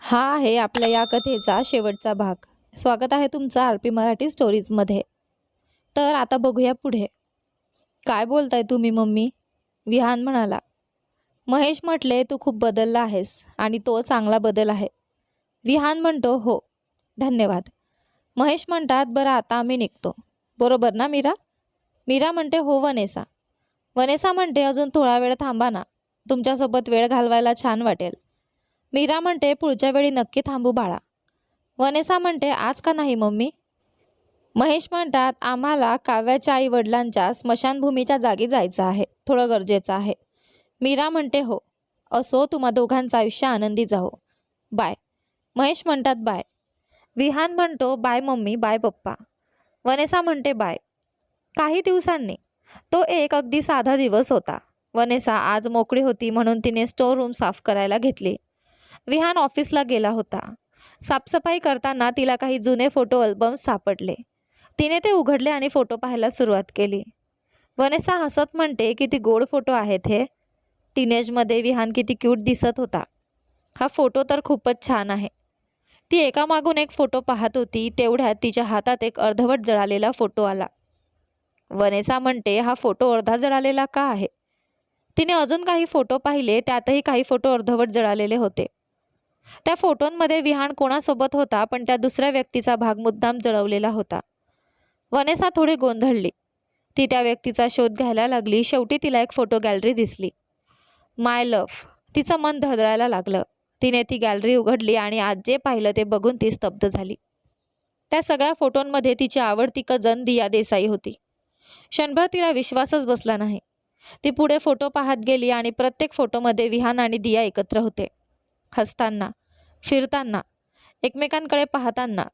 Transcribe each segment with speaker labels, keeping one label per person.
Speaker 1: हा आहे आपल्या या कथेचा शेवटचा भाग. स्वागत आहे तुमचं आर-पी मराठी स्टोरीजमध्ये. तर आता बघूया पुढे. काय बोलताय तुम्ही मम्मी? विहान म्हणाला. महेश म्हटले, तू खूप बदलला आहेस आणि तो चांगला बदल आहे. विहान म्हणतो, हो धन्यवाद. महेश म्हणतात, बरं आता आम्ही निघतो. बरोबर ना मीरा? मीरा म्हणते, हो वनेसा. वनेसा म्हणते, अजून थोडा वेळ थांबा ना, तुमच्यासोबत वेळ घालवायला छान वाटेल. मीरा म्हणते, पुढच्या वेळी नक्की थांबू बाळा. वनेसा म्हणते, आज का नाही मम्मी? महेश म्हणतात, आम्हाला काव्याच्या आई वडिलांच्या स्मशानभूमीच्या जागी जायचं आहे, थोडं गरजेचं आहे. मीरा म्हणते, हो असो, तुम्हा दोघांचं आयुष्य आनंदी जाओ. बाय. महेश म्हणतात, बाय. विहान म्हणतो, बाय मम्मी, बाय पप्पा. वनेसा म्हणते, बाय. काही दिवसांनी तो एक अगदी साधा दिवस होता. वनेसा आज मोकळी होती म्हणून तिने स्टोर रूम साफ करायला घेतली. विहान ऑफिसला गेला होता. साफसफाई करताना तिला काही जुने फोटो अल्बम्स सापडले. तिने ते उघडले आणि फोटो पाहायला सुरुवात केली. वनेसा हसत म्हणते, किती गोड फोटो आहेत हे. टीनेजमध्ये विहान किती क्यूट दिसत होता. हा फोटो तर खूपच छान आहे. ती एकामागून एक फोटो पाहत होती. तेवढ्यात तिच्या हातात एक अर्धवट जळालेला फोटो आला. वनेसा म्हणते, हा फोटो अर्धा जळालेला का आहे? तिने अजून काही फोटो पाहिले. त्यातही काही फोटो अर्धवट जळालेले होते. त्या फोटोंमध्ये विहान कोणासोबत होता, पण त्या दुसऱ्या व्यक्तीचा भाग मुद्दाम जळवलेला होता. वनेसा थोडी गोंधळली. ती त्या व्यक्तीचा शोध घ्यायला लागली. शेवटी तिला एक फोटो गॅलरी दिसली. माय लव्ह. तिचं मन धडधडायला लागलं. तिने ती गॅलरी उघडली आणि आज जे पाहिलं ते बघून ती स्तब्ध झाली. त्या सगळ्या फोटोंमध्ये तिची आवडती कजन दिया देसाई होती. क्षणभर तिला विश्वासच बसला नाही. ती पुढे फोटो पाहत गेली आणि प्रत्येक फोटोमध्ये विहान आणि दिया एकत्र होते. हसताना, फिरताना, एकमेकांकडे पाहताना.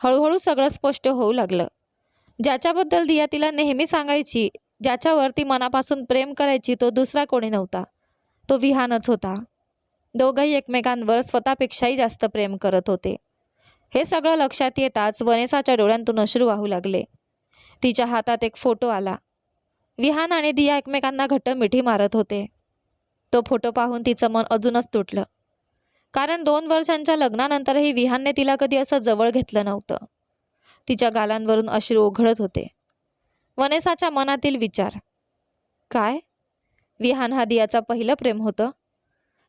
Speaker 1: हळूहळू सगळं स्पष्ट होऊ लागलं. ज्याच्याबद्दल दिया तिला नेहमी सांगायची, ज्याच्यावर ती मनापासून प्रेम करायची, तो दुसरा कोणी नव्हता, तो विहानच होता. दोघंही एकमेकांवर स्वतःपेक्षाही जास्त प्रेम करत होते. हे सगळं लक्षात येताच वनेसाच्या डोळ्यांतून अश्रू वाहू लागले. तिच्या हातात एक फोटो आला. विहान आणि दिया एकमेकांना घट्ट मिठी मारत होते. तो फोटो पाहून तिचं मन अजूनच तुटलं. कारण 2 वर्षांच्या लग्नानंतरही विहानने तिला कधी असं जवळ घेतलं नव्हतं. तिच्या गालांवरून अश्रू ओघळत होते. वनेसाच्या मनातील विचार, काय विहान हा दियाचा पहिलं प्रेम होतं?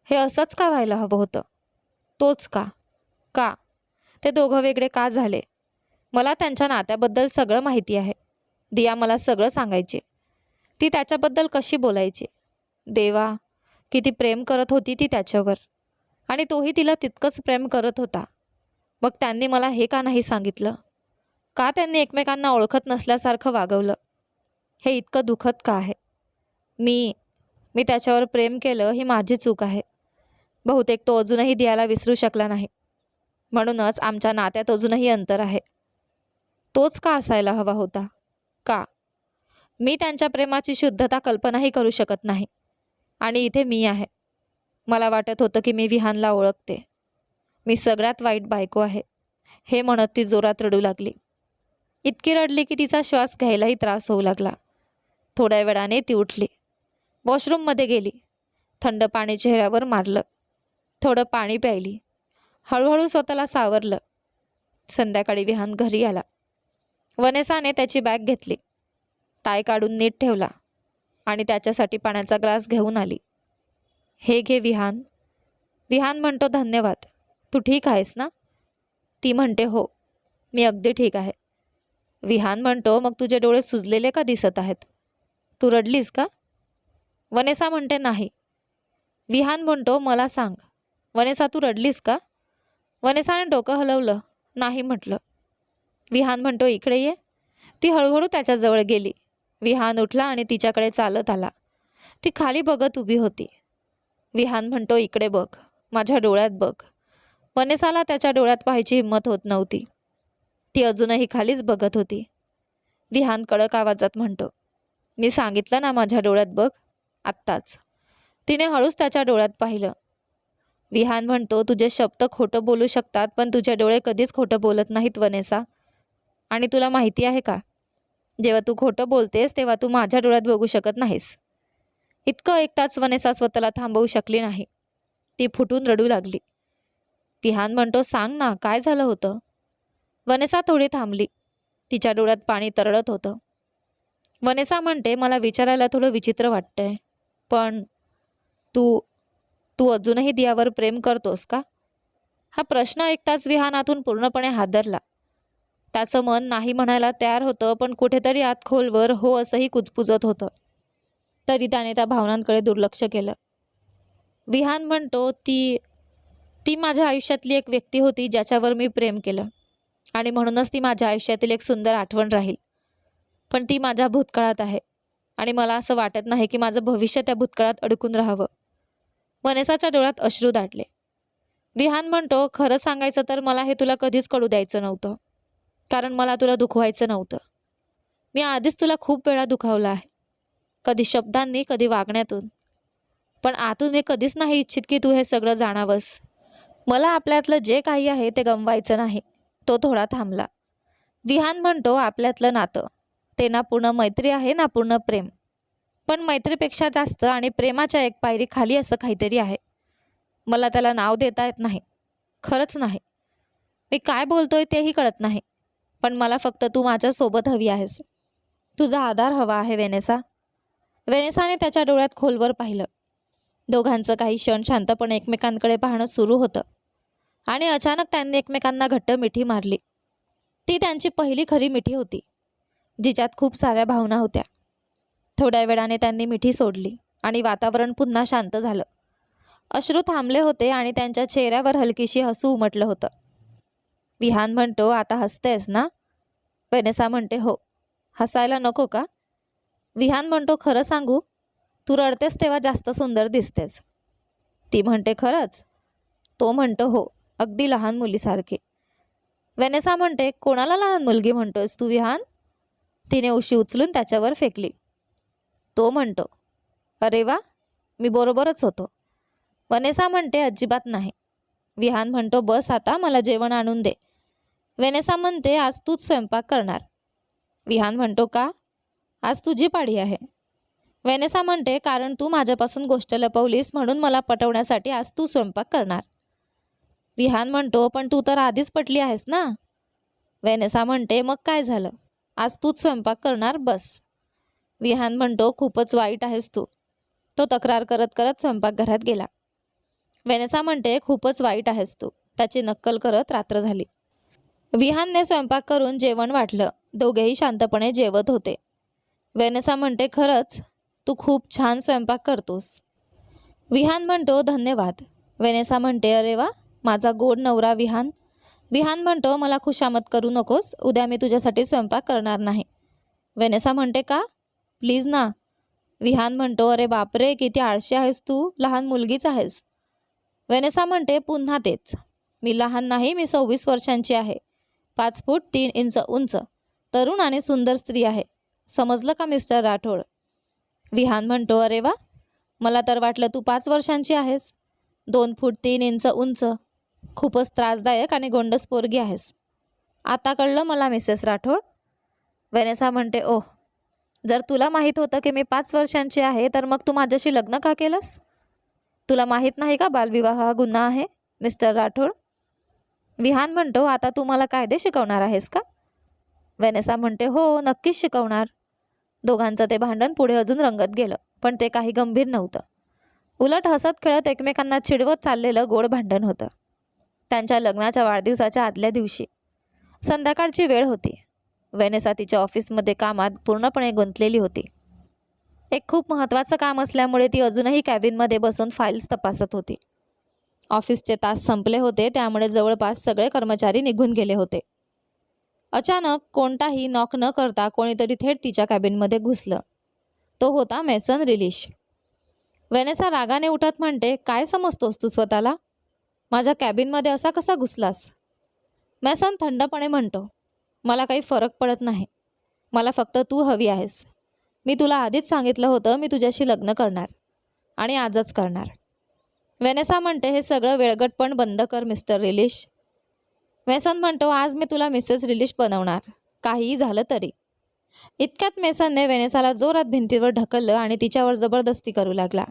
Speaker 1: हे असंच का व्हायला हवं होतं? तोच का? का ते दोघं वेगळे का झाले? मला त्यांच्या नात्याबद्दल सगळं माहिती आहे. दिया मला सगळं सांगायची. ती त्याच्याबद्दल कशी बोलायची. देवा, किती प्रेम करत होती ती त्याच्यावर. आणि तोही तिला तितकंच प्रेम करत होता. मग त्यांनी मला हे का नाही सांगितलं? का त्यांनी एकमेकांना ओळखत नसल्यासारखं वागवलं? हे इतकं दुखत का आहे? मी मी त्याच्यावर प्रेम केलं ही माझी चूक आहे. बहुतेक तो अजूनही दियाला विसरू शकला नाही. म्हणूनच आमच्या नात्यात अजूनही अंतर आहे. तोच का असायला हवा होता? का? मी त्यांच्या प्रेमाची शुद्धता कल्पनाही करू शकत नाही. आणि इथे मी आहे. मला वाटत होतं की मी विहानला ओळखते. मी सगळ्यात वाईट बायको आहे. हे म्हणत ती जोरात रडू लागली. इतकी रडली की तिचा श्वास घ्यायलाही त्रास होऊ लागला. थोड्या वेळाने ती उठली. वॉशरूममध्ये गेली. थंड पाणी चेहऱ्यावर मारलं. थोडं पाणी प्यायली. हळूहळू स्वतःला सावरलं. संध्याकाळी विहान घरी आला. वनेसाने त्याची बॅग घेतली. टाय काढून नीट ठेवला आणि त्याच्यासाठी पाण्याचा ग्लास घेऊन आली. हे घे विहान. विहान म्हणतो, धन्यवाद. तू ठीक आहेस ना? ती म्हणते, हो मी अगदी ठीक आहे. विहान म्हणतो, मग तुझे डोळे सुजलेले का दिसत आहेत? तू रडलीस का? वनेसा म्हणते, नाही. विहान म्हणतो, मला सांग, वनेसा तू रडलीस का? वनेसाने डोकं हलवलं. नाही म्हटलं. विहान म्हणतो, इकडे ये. ती हळूहळू त्याच्याजवळ गेली. विहान उठला आणि तिच्याकडे चालत आला. ती खाली बघत उभी होती. विहान म्हणतो, इकडे बघ, माझ्या डोळ्यात बघ. वनेसाला त्याच्या डोळ्यात पाहायची हिंमत होत नव्हती. ती अजूनही खालीच बघत होती. विहान कडक आवाजात म्हणतो, मी सांगितलं ना माझ्या डोळ्यात बघ, आत्ताच. तिने हळूच त्याच्या डोळ्यात पाहिलं. विहान म्हणतो, तुझे शब्द खोटं बोलू शकतात, पण तुझे डोळे कधीच खोटं बोलत नाहीत वनेसा. आणि तुला माहिती आहे का, जेव्हा तू खोटं बोलतेस तेव्हा तू माझ्या डोळ्यात बघू शकत नाहीस. इतकं ऐकताच वनेसा स्वतःला थांबवू शकली नाही. ती फुटून रडू लागली. विहान म्हणतो, सांग ना, काय झालं होतं? वनेसा थोडी थांबली. तिच्या डोळ्यात पाणी तरळत होतं. वनेसा म्हणते, मला विचारायला थोडं विचित्र वाटतंय, पण तू तू अजूनही दियावर प्रेम करतोस का? हा प्रश्न ऐकताच विहानातून पूर्णपणे हादरला. त्याचं मन नाही म्हणायला तयार होतं, पण कुठेतरी आत खोलवर हो असंही कुजबुजत होतं. तरी त्याने त्या भावनांकडे दुर्लक्ष केलं. विहान म्हणतो, ती ती माझ्या आयुष्यातली एक व्यक्ती होती ज्याच्यावर मी प्रेम केलं, आणि म्हणूनच ती माझ्या आयुष्यातील एक सुंदर आठवण राहील. पण ती माझ्या भूतकाळात आहे, आणि मला असं वाटत नाही की माझं भविष्य त्या भूतकाळात अडकून राहावं. वनेसाच्या डोळ्यात अश्रू दाटले. विहान म्हणतो, खरं सांगायचं तर मला हे तुला कधीच कळू द्यायचं नव्हतं, कारण मला तुला दुखवायचं नव्हतं. मी आधीच तुला खूप वेळा दुखावलं आहे, कधी शब्दांनी, कधी वागण्यातून. पण आतून मी कधीच नाही इच्छित की तू हे सगळं जाणावंस. मला आपल्यातलं जे काही आहे ते गमवायचं नाही. तो थोडा थांबला. विहान म्हणतो, आपल्यातलं नातं ते ना पूर्ण मैत्री आहे ना पूर्ण प्रेम. पण मैत्रीपेक्षा जास्त आणि प्रेमाच्या एक पायरी खाली असं काहीतरी आहे. मला त्याला नाव देता येत नाही, खरंच नाही. मी काय बोलतोय तेही कळत नाही. पण मला फक्त तू माझ्यासोबत हवी आहेस. तुझा आधार हवा आहे वेनेसा. वेनेसाने त्याच्या डोळ्यात खोलवर पाहिलं. दोघांचं काही क्षण शांतपणे एकमेकांकडे पाहणं सुरू होतं, आणि अचानक त्यांनी एकमेकांना घट्ट मिठी मारली. ती त्यांची पहिली खरी मिठी होती, जिच्यात खूप साऱ्या भावना होत्या. थोड्या वेळाने त्यांनी मिठी सोडली आणि वातावरण पुन्हा शांत झालं. अश्रू थांबले होते आणि त्यांच्या चेहऱ्यावर हलकीशी हसू उमटलं होतं. विहान म्हणतो, आता हसतेस ना? वेनेसा म्हणते, हो. हसायला नको का? विहान म्हणतो, खरं सांगू, तू रडतेस तेव्हा जास्त सुंदर दिसतेस. ती म्हणते, खरंच? तो म्हणतो, हो, अगदी लहान मुलीसारखी. वेनेसा म्हणते, कोणाला लहान मुलगी म्हणतोयस तू विहान? तिने उशी उचलून त्याच्यावर फेकली. तो म्हणतो, अरे वा, मी बरोबरच होतो. वेनेसा म्हणते, अजिबात नाही. विहान म्हणतो, बस आता, मला जेवण आणून दे. वेनेसा म्हणते, आज तूच स्वयंपाक करणार. विहान म्हणतो, का? आज तुझी पाळी आहे. वेनेसा म्हणते, कारण तू माझ्यापासून गोष्ट लपवलीस म्हणून मला पटवण्यासाठी आज तू स्वयंपाक करणार. विहान म्हणतो, पण तू तर आधीच पटली आहेस ना? वेनेसा म्हणते, मग काय झालं, आज तूच स्वयंपाक करणार, बस. विहान म्हणतो, खूपच वाईट आहेस तू. तो तक्रार करत करत स्वयंपाकघरात गेला. वेनेसा म्हणते, खूपच वाईट आहेस तू. त्याची नक्कल करत रात्र झाली. विहानने स्वयंपाक करून जेवण वाढलं. दोघेही शांतपणे जेवत होते. वेनेसा म्हणते, खरंच तू खूप छान स्वयंपाक करतोस. विहान म्हणतो, धन्यवाद. वेनेसा म्हणते, अरे वा, माझा गोड नवरा विहान. विहान म्हणतो, मला खुशामत करू नकोस, उद्या मी तुझ्यासाठी स्वयंपाक करणार नाही. वेनेसा म्हणते, का? प्लीज ना. विहान म्हणतो, अरे बापरे, किती आळशी आहेस तू, लहान मुलगीच आहेस. वेनेसा म्हणते, पुन्हा तेच. मी लहान नाही, मी 26 वर्षांची आहे, 5 फूट 3 इंच उंच, तरुण आणि सुंदर स्त्री आहे. समजलं का मिस्टर राठोड? विहान म्हणतो, अरे वा, मला तर वाटलं तू 5 वर्षांची आहेस. 2 फूट 3 इंच उंच, खूपच त्रासदायक आणि गोंडस पोरगी आहेस. आता कळलं मला मिसेस राठोड. वेनेसा म्हणते, ओह, जर तुला माहीत होतं की मी 5 वर्षांची आहे तर मग तू माझ्याशी लग्न का केलंस? तुला माहीत नाही का बालविवाह हा गुन्हा आहे, मिस्टर राठोड? विहान म्हणतो, आता तू मला कायदे शिकवणार आहेस का? वेनेसा म्हणते, हो, नक्कीच शिकवणार. दोघांचं ते भांडण पुढे अजून रंगत गेलं, पण ते काही गंभीर नव्हतं. उलट हसत खेळत एकमेकांना चिडवत चाललेलं गोड भांडण होतं. त्यांच्या लग्नाच्या वाढदिवसाच्या आदल्या दिवशी संध्याकाळची वेळ होती. वेनेसा तिच्या ऑफिसमध्ये कामात पूर्णपणे गुंतलेली होती. एक खूप महत्त्वाचं काम असल्यामुळे ती अजूनही कॅबिनमध्ये बसून फाईल्स तपासत होती. ऑफिसचे तास संपले होते, त्यामुळे जवळपास सगळे कर्मचारी निघून गेले होते. अचानक कोणताही नॉक न करता कोणीतरी थेट तिच्या कॅबिनमध्ये घुसलं. तो होता मेसन रिलिश. वेनेसा रागाने उठत म्हणते, काय समजतोस तू स्वतःला? माझ्या कॅबिनमध्ये असा कसा घुसलास? मेसन थंडपणे म्हणतो, मला काही फरक पडत नाही. मला फक्त तू हवी आहेस. मी तुला आधीच सांगितलं होतं मी तुझ्याशी लग्न करणार, आणि आजच करणार. वेनेसा म्हणते, हे सगळं वेळगटपण बंद कर मिस्टर रिलिश. मेसन म्हणतो, आज मी तुला मिसेस रिलिश बनवणार, काहीही झालं तरी. इतक्यात मेसनने वेनेसाला जोरात भिंतीवर ढकललं आणि तिच्यावर जबरदस्ती करू लागला.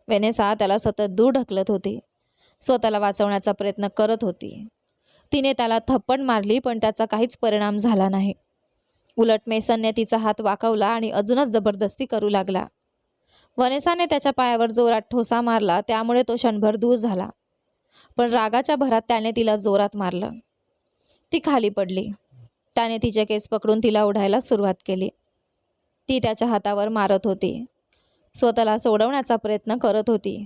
Speaker 1: वेनेसा त्याला सतत दूर ढकलत होती. स्वतःला वाचवण्याचा प्रयत्न करत होती. तिने त्याला थप्पड मारली पण त्याचा काहीच परिणाम झाला नाही. उलट मेसनने तिचा हात वाकवला आणि अजूनच जबरदस्ती करू लागला. वनेसाने त्याच्या पायावर जोरात ठोसा मारला, त्यामुळे तो क्षणभर दूर झाला. पण रागाच्या भरात त्याने तिला जोरात मारलं. ती खाली पडली. त्याने तिचे केस पकडून तिला ओढायला सुरुवात केली. ती त्याच्या हातावर मारत होती. स्वतःला सोडवण्याचा प्रयत्न करत होती.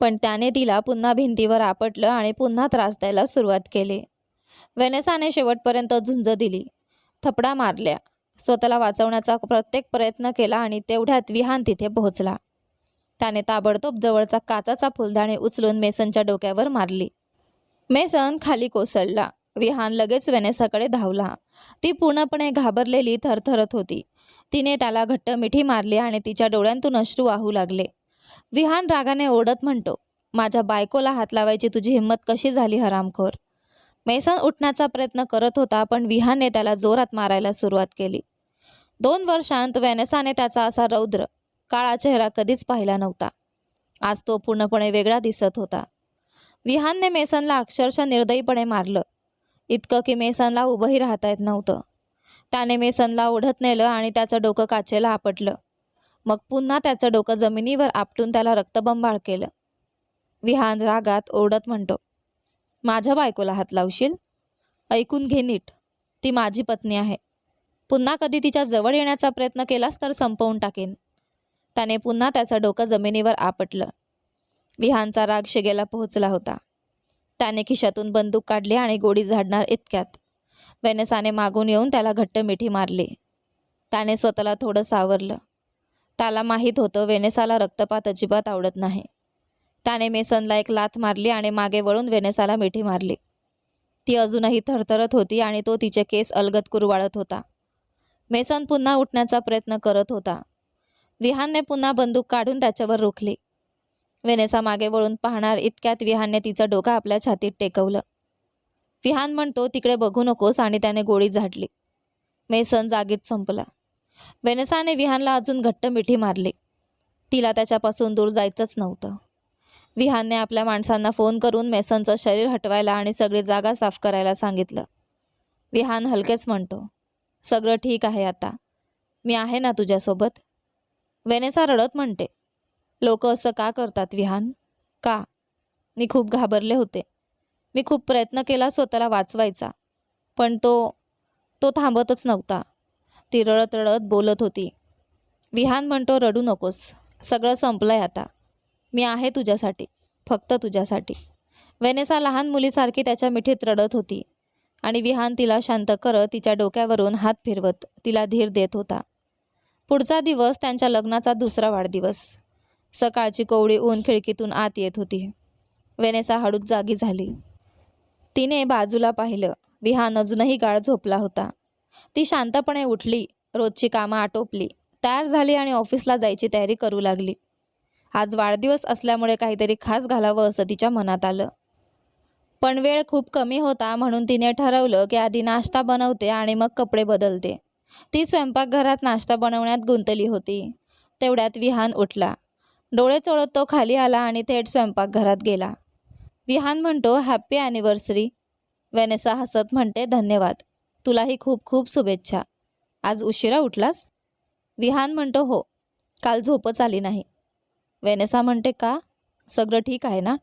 Speaker 1: पण त्याने तिला पुन्हा भिंतीवर आपटलं आणि पुन्हा त्रास द्यायला सुरुवात केली. वेनेसाने शेवटपर्यंत झुंज दिली, थपडा मारल्या, स्वतःला वाचवण्याचा प्रत्येक प्रयत्न केला आणि तेवढ्यात विहान तिथे पोहोचला. त्याने ताबडतोब जवळचा काचाचा फुलदाणी उचलून मेसनच्या डोक्यावर मारली. मेसन खाली कोसळला. विहान लगेच वेनेसाकडे धावला. ती पूर्णपणे घाबरलेली थरथरत होती. तिने त्याला घट्ट मिठी मारली आणि तिच्या डोळ्यांतून अश्रू वाहू लागले. विहान रागाने ओरडत म्हणतो, माझ्या बायकोला हात लावायची तुझी हिंमत कशी झाली हरामखोर. मेसन उठण्याचा प्रयत्न करत होता पण विहानने त्याला जोरात मारायला सुरुवात केली. 2 वर्षांत वेनेसाने त्याचा असा रौद्र काळा चेहरा कधीच पाहिला नव्हता. आज तो पूर्णपणे वेगळा दिसत होता. विहानने मेसनला अक्षरशः निर्दयीपणे मारलं, इतकं की मेसनला उभंही राहता येत नव्हतं. त्याने मेसनला ओढत नेलं आणि त्याचं डोकं काचेला आपटलं. मग पुन्हा त्याचं डोकं जमिनीवर आपटून त्याला रक्तबंबाळ केलं. विहान रागात ओरडत म्हणतो, माझ्या बायकोला हात लावशील? ऐकून घे नीट, ती माझी पत्नी आहे. पुन्हा कधी तिच्या जवळ येण्याचा प्रयत्न केलास तर संपवून टाकेन. त्याने पुन्हा त्याचं डोकं जमिनीवर आपटलं. विहानचा राग शिगेला पोहोचला होता. त्याने खिशातून बंदूक काढली आणि गोळी झाडणार इतक्यात वेनेसाने मागून येऊन त्याला घट्ट मिठी मारली. त्याने स्वतःला थोडं सावरलं. त्याला माहीत होतं वेनेसाला रक्तपात अजिबात आवडत नाही. त्याने मेसनला एक लाथ मारली आणि मागे वळून वेनेसाला मिठी मारली. ती अजूनही थरथरत होती आणि तो तिचे केस अलगद कुरवाळत होता. मेसन पुन्हा उठण्याचा प्रयत्न करत होता. विहानने पुन्हा बंदूक काढून त्याच्यावर रोखली. वेनेसा मागे वळून पाहणार इतक्यात विहानने तिचं डोकं आपल्या छातीत टेकवलं. विहान म्हणतो, तिकडे बघू नकोस, आणि त्याने गोळी झाडली. मेसन जागीच संपला. वेनेसाने विहानला अजून घट्ट मिठी मारली. तिला त्याच्यापासून दूर जायचंच नव्हतं. विहानने आपल्या माणसांना फोन करून मेसनचं शरीर हटवायला आणि सगळी जागा साफ करायला सांगितलं. विहान हलकेच म्हणतो, सगळं ठीक आहे आता, मी आहे ना तुझ्यासोबत. वेनेसा रडत म्हणते, लोक असं का करतात विहान? का? मी खूप घाबरले होते. मी खूप प्रयत्न केला स्वतःला वाचवायचा, पण तो थांबतच नव्हता. ती रडत रडत बोलत होती. विहान म्हणतो, रडू नकोस, सगळं संपलंय आता. मी आहे तुझ्यासाठी, फक्त तुझ्यासाठी. वेनेसा लहान मुलीसारखी त्याच्या मिठीत रडत होती आणि विहान तिला शांत करत तिच्या डोक्यावरून हात फिरवत तिला धीर देत होता. पुढचा दिवस त्यांच्या लग्नाचा दुसरा वाढदिवस. सकाळची कोवळी ऊन खिडकीतून आत येत होती. वेनेसा हळूच जागी झाली. तिने बाजूला पाहिलं. विहान अजूनही गाढ झोपला होता. ती शांतपणे उठली, रोजची कामं आटोपली, तयार झाली आणि ऑफिसला जायची तयारी करू लागली. आज वाढदिवस असल्यामुळे काहीतरी खास घालावं असं तिच्या मनात आलं. पण वेळ खूप कमी होता म्हणून तिने ठरवलं की आधी नाश्ता बनवते आणि मग कपडे बदलते. ती स्वयंपाकघरात नाश्ता बनवण्यात गुंतली होती. तेवढ्यात विहान उठला. डोळे चोळत तो खाली आला आणि थेट स्वयंपाकघरात गेला. विहान म्हणतो, हॅप्पी ॲनिव्हर्सरी. वेनेसा हसत म्हणते, धन्यवाद, तुलाही खूप खूप शुभेच्छा. आज उशिरा उठलास? विहान म्हणतो, हो, काल झोपच आली नाही. वेनेसा म्हणते, का? सगळं ठीक आहे ना?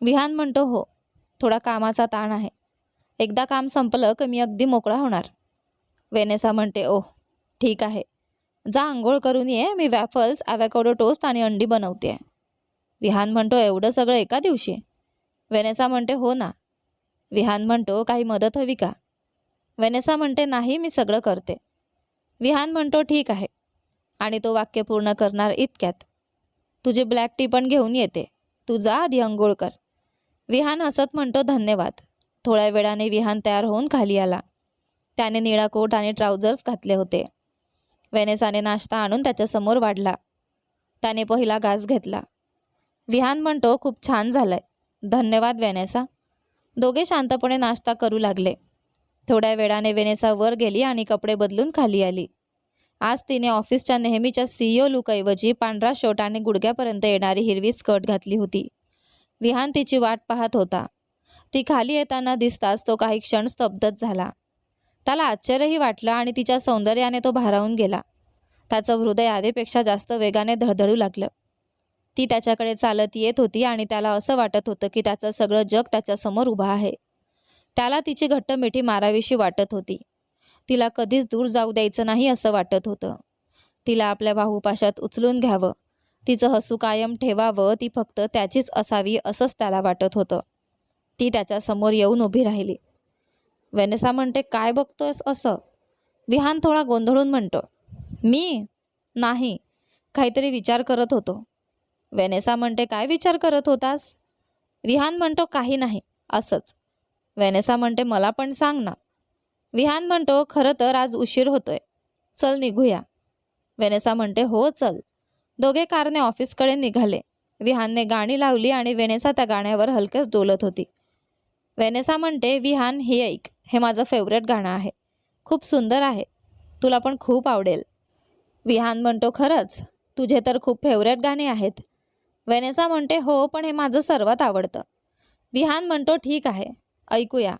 Speaker 1: विहान म्हणतो, हो, थोडा कामाचा ताण आहे. एकदा काम संपलं की मी अगदी मोकळा होणार. वेनेसा म्हणते, ओह ठीक आहे, जा आंघोळ करून ये, मी वॅफल्स, ॲव्होकाडो टोस्ट आणि अंडी बनवते. विहान म्हणतो, एवढं सगळं एका दिवशी? वेनेसा म्हणते, हो ना. विहान म्हणतो, काही मदत हवी का? वेनेसा म्हणते, नाही, मी सगळं करते. विहान म्हणतो, ठीक आहे, आणि तो वाक्य पूर्ण करणार इतक्यात, तुझी ब्लॅक टी पण घेऊन येते, तू जा आधी अंघोळ कर. विहान हसत म्हणतो, धन्यवाद. थोड्या वेळाने विहान तयार होऊन खाली आला. त्याने निळा कोट आणि ट्राउझर्स घातले होते. वेनेसाने नाश्ता आणून त्याच्यासमोर वाढला. त्याने पहिला घास घेतला. विहान म्हणतो, खूप छान झालंय, धन्यवाद वेनेसा. दोघे शांतपणे नाश्ता करू लागले. थोड्या वेळाने वेनेसा वर गेली आणि कपडे बदलून खाली आली. आज तिने ऑफिसच्या नेहमीच्या CEO लुकऐवजी पांढरा शर्ट आणि गुडघ्यापर्यंत येणारी हिरवी स्कर्ट घातली होती. विहान तिची वाट पाहत होता. ती खाली येताना दिसताच तो काही क्षण स्तब्धच झाला. त्याला आश्चर्यही वाटलं आणि तिच्या सौंदर्याने तो भारावून गेला. त्याचं हृदय आधीपेक्षा जास्त वेगाने धडधडू लागलं. ती त्याच्याकडे चालत येत होती आणि त्याला असं वाटत होतं की त्याचं सगळं जग त्याच्यासमोर उभं आहे. त्याला तिची घट्ट मिठी मारावीशी वाटत होती. तिला कधीच दूर जाऊ द्यायचं नाही असं वाटत होतं. तिला आपल्या बाहुपाशात उचलून घ्यावं, तिचं हसू कायम ठेवावं, ती फक्त त्याचीच असावी असंच त्याला वाटत होतं. ती त्याच्यासमोर येऊन उभी राहिली. वेनेसा म्हणते, काय बघतोयस असं? विहान थोडा गोंधळून म्हणतो, मी नाही, काहीतरी विचार करत होतो. वेनेसा म्हणते, काय विचार करत होतास? विहान म्हणतो, काही नाही, असंच. वेनेसा म्हणते, मला पण सांग ना. विहान म्हणतो, खरं तर आज उशीर होतोय, चल निघूया. वेनेसा म्हणते, हो चल. दोघे कारने ऑफिसकडे निघाले. विहानने गाणी लावली आणि वेनेसा त्या गाण्यावर हलकेच डोलत होती. वेनेसा म्हणते, विहान हे ऐक, हे माझं फेवरेट गाणं आहे, खूप सुंदर आहे, तुला पण खूप आवडेल. विहान म्हणतो, खरंच? तुझे तर खूप फेवरेट गाणे आहेत. वेनेसा म्हणते, हो, पण हे माझं सर्वात आवडतं. विहान म्हणतो, ठीक आहे, ऐकूया.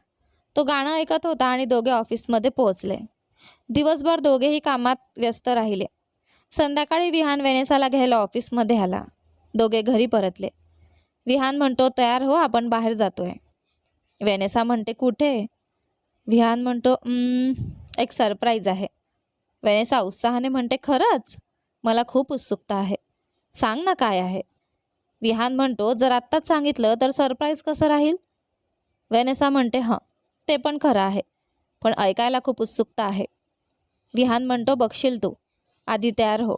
Speaker 1: तो गाणं ऐकत होता आणि दोघे ऑफिसमध्ये पोहोचले. दिवसभर दोघेही कामात व्यस्त राहिले. संध्याकाळी विहान वेनेसाला घ्यायला ऑफिसमध्ये आला. दोघे घरी परतले. विहान म्हणतो, तयार हो, आपण बाहेर जातोय. वेनेसा म्हणते, कुठे? विहान म्हणतो, एक सरप्राईज आहे. वेनेसा उत्साहाने म्हणते, खरंच? मला खूप उत्सुकता आहे, सांग ना काय आहे. विहान म्हणतो, जर आत्ताच सांगितलं तर सरप्राईज कसं राहील? वेनेसा म्हणते, हं, ते पण खरं आहे, पण ऐकायला खूप उत्सुकता आहे. विहान म्हणतो, बघशील तू, आधी तयार हो.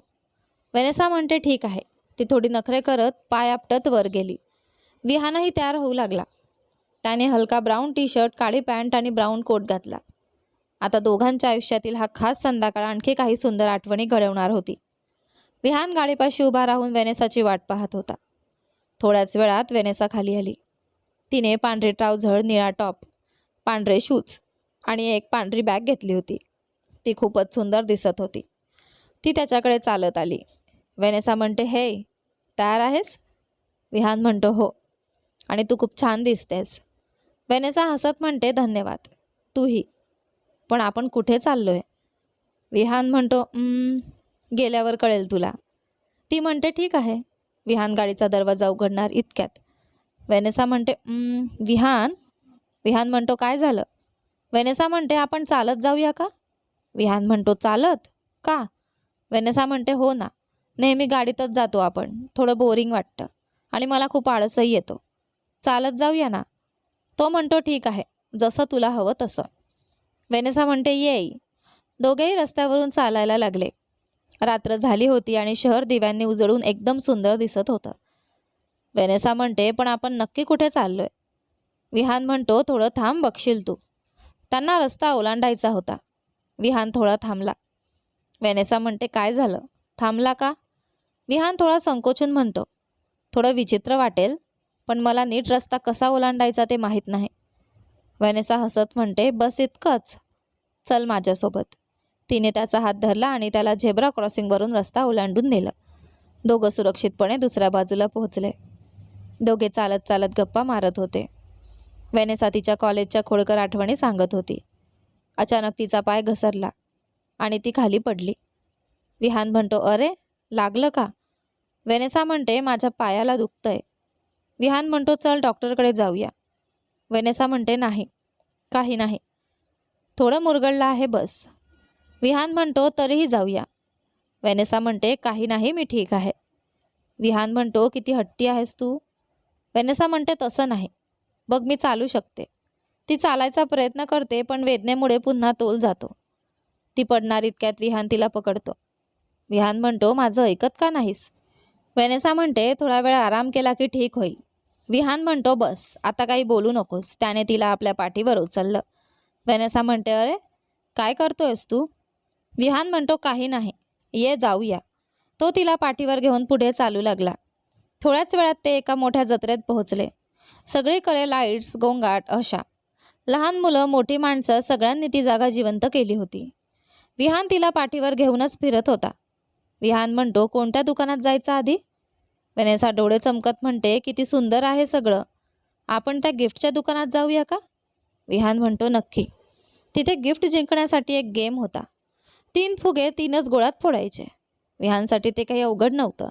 Speaker 1: वेनेसा म्हणते, ठीक आहे. ती थोडी नखरे करत पाय आपटत वर गेली. विहानही तयार होऊ लागला. त्याने हलका ब्राऊन टी शर्ट, काळी पॅन्ट आणि ब्राऊन कोट घातला. आता दोघांच्या आयुष्यातील हा खास संध्याकाळ आणखी काही सुंदर आठवणी घडवणार होती. विहान गाडीपाशी उभा राहून वेनेसाची वाट पाहत होता. थोड्याच वेळात वेनेसा खाली आली. तिने पांढरे ट्राउझर, निळा टॉप, पांढरे शूज आणि एक पांढरी बॅग घेतली होती. ती खूपच सुंदर दिसत होती. ती त्याच्याकडे चालत आली. वेनेसा म्हणते, हे, तयार आहेस? विहान म्हणतो, हो, आणि तू खूप छान दिसतेस. वेनेसा हसत म्हणते, धन्यवाद, तूही. पण आपण कुठे चाललोय? विहान म्हणतो, गेल्यावर कळेल तुला. ती म्हणते, ठीक आहे. विहान गाडीचा दरवाजा उघडणार इतक्यात वेनेसा म्हणते, विहान. विहान म्हणतो, काय झालं? वेनेसा म्हणते, आपण चालत जाऊया का? विहान म्हणतो, चालत का? वेनेसा म्हणते, हो ना, नेहमी गाडीतच जातो आपण, थोडं बोरिंग वाटतं आणि मला खूप आळसही येतो. चालत जाऊया ना. तो म्हणतो, ठीक आहे, जसं तुला हवं तसं. वेनेसा म्हणते, येई. दोघेही रस्त्यावरून चालायला लागले. रात्र झाली होती आणि शहर दिव्यांनी उजळून एकदम सुंदर दिसत होतं. वेनेसा म्हणते, पण आपण नक्की कुठे चाललोय? विहान म्हणतो, थोडं थांब, बघशील तू. त्यांना रस्ता ओलांडायचा होता. विहान थोडा थांबला. वेनेसा म्हणते, काय झालं, थांबला का? विहान थोडा संकोचून म्हणतो, थोडं विचित्र वाटेल, पण मला नीट रस्ता कसा ओलांडायचा ते माहीत नाही. वेनेसा हसत म्हणते, बस इतकंच, चल माझ्यासोबत. तिने त्याचा हात धरला आणि त्याला झेब्रा क्रॉसिंगवरून रस्ता ओलांडून नेलं. दोघं सुरक्षितपणे दुसऱ्या बाजूला पोहोचले. दोघे चालत चालत गप्पा मारत होते. वेनेसा तिच्या कॉलेजच्या खोडकर आठवणी सांगत होती. अचानक तिचा पाय घसरला आणि ती खाली पडली. विहान म्हणतो, अरे, लागलं का? वेनेसा म्हणते, माझ्या पायाला दुखतंय. विहान म्हणतो, चल डॉक्टरकडे जाऊया. वेनेसा म्हणते, नाही, काही नाही, थोडं मुरगळलं आहे बस. विहान म्हणतो, तरीही जाऊया. वेनेसा म्हणते, काही नाही, मी ठीक आहे. विहान म्हणतो, किती हट्टी आहेस तू. वेनेसा म्हणते, तसं नाही, बघ मी चालू शकते. ती चालायचा प्रयत्न करते, पण वेदनेमुळे पुन्हा तोल जातो. ती पडणार इतक्यात विहान तिला पकडतो. विहान म्हणतो, माझं ऐकत का नाहीस? वेनेसा म्हणते, थोडा वेळ आराम केला की ठीक होईल. विहान म्हणतो, बस आता काही बोलू नकोस. त्याने तिला आपल्या पाठीवर उचललं. वेनेसा म्हणते, अरे, काय करतोयस तू? विहान म्हणतो, काही नाही, ये जाऊया. तो तिला पाठीवर घेऊन पुढे चालू लागला. थोड्याच वेळात ते एका मोठ्या जत्रेत पोहोचले. सगळीकडे लाईट्स, गोंगाट, अशा लहान मुलं, मोठी माणसं, सगळ्यांनी ती जागा जिवंत केली होती. विहान तिला पाठीवर घेऊनच फिरत होता. विहान म्हणतो, कोणत्या दुकानात जायचं आधी? वेनेसा डोळे चमकत म्हणते, किती सुंदर आहे सगळं. आपण त्या गिफ्टच्या दुकानात जाऊया का? विहान म्हणतो, नक्की. तिथे गिफ्ट जिंकण्यासाठी एक गेम होता. 3 फुगे 3च गोळात फोडायचे. विहानसाठी ते काही अवघड नव्हतं.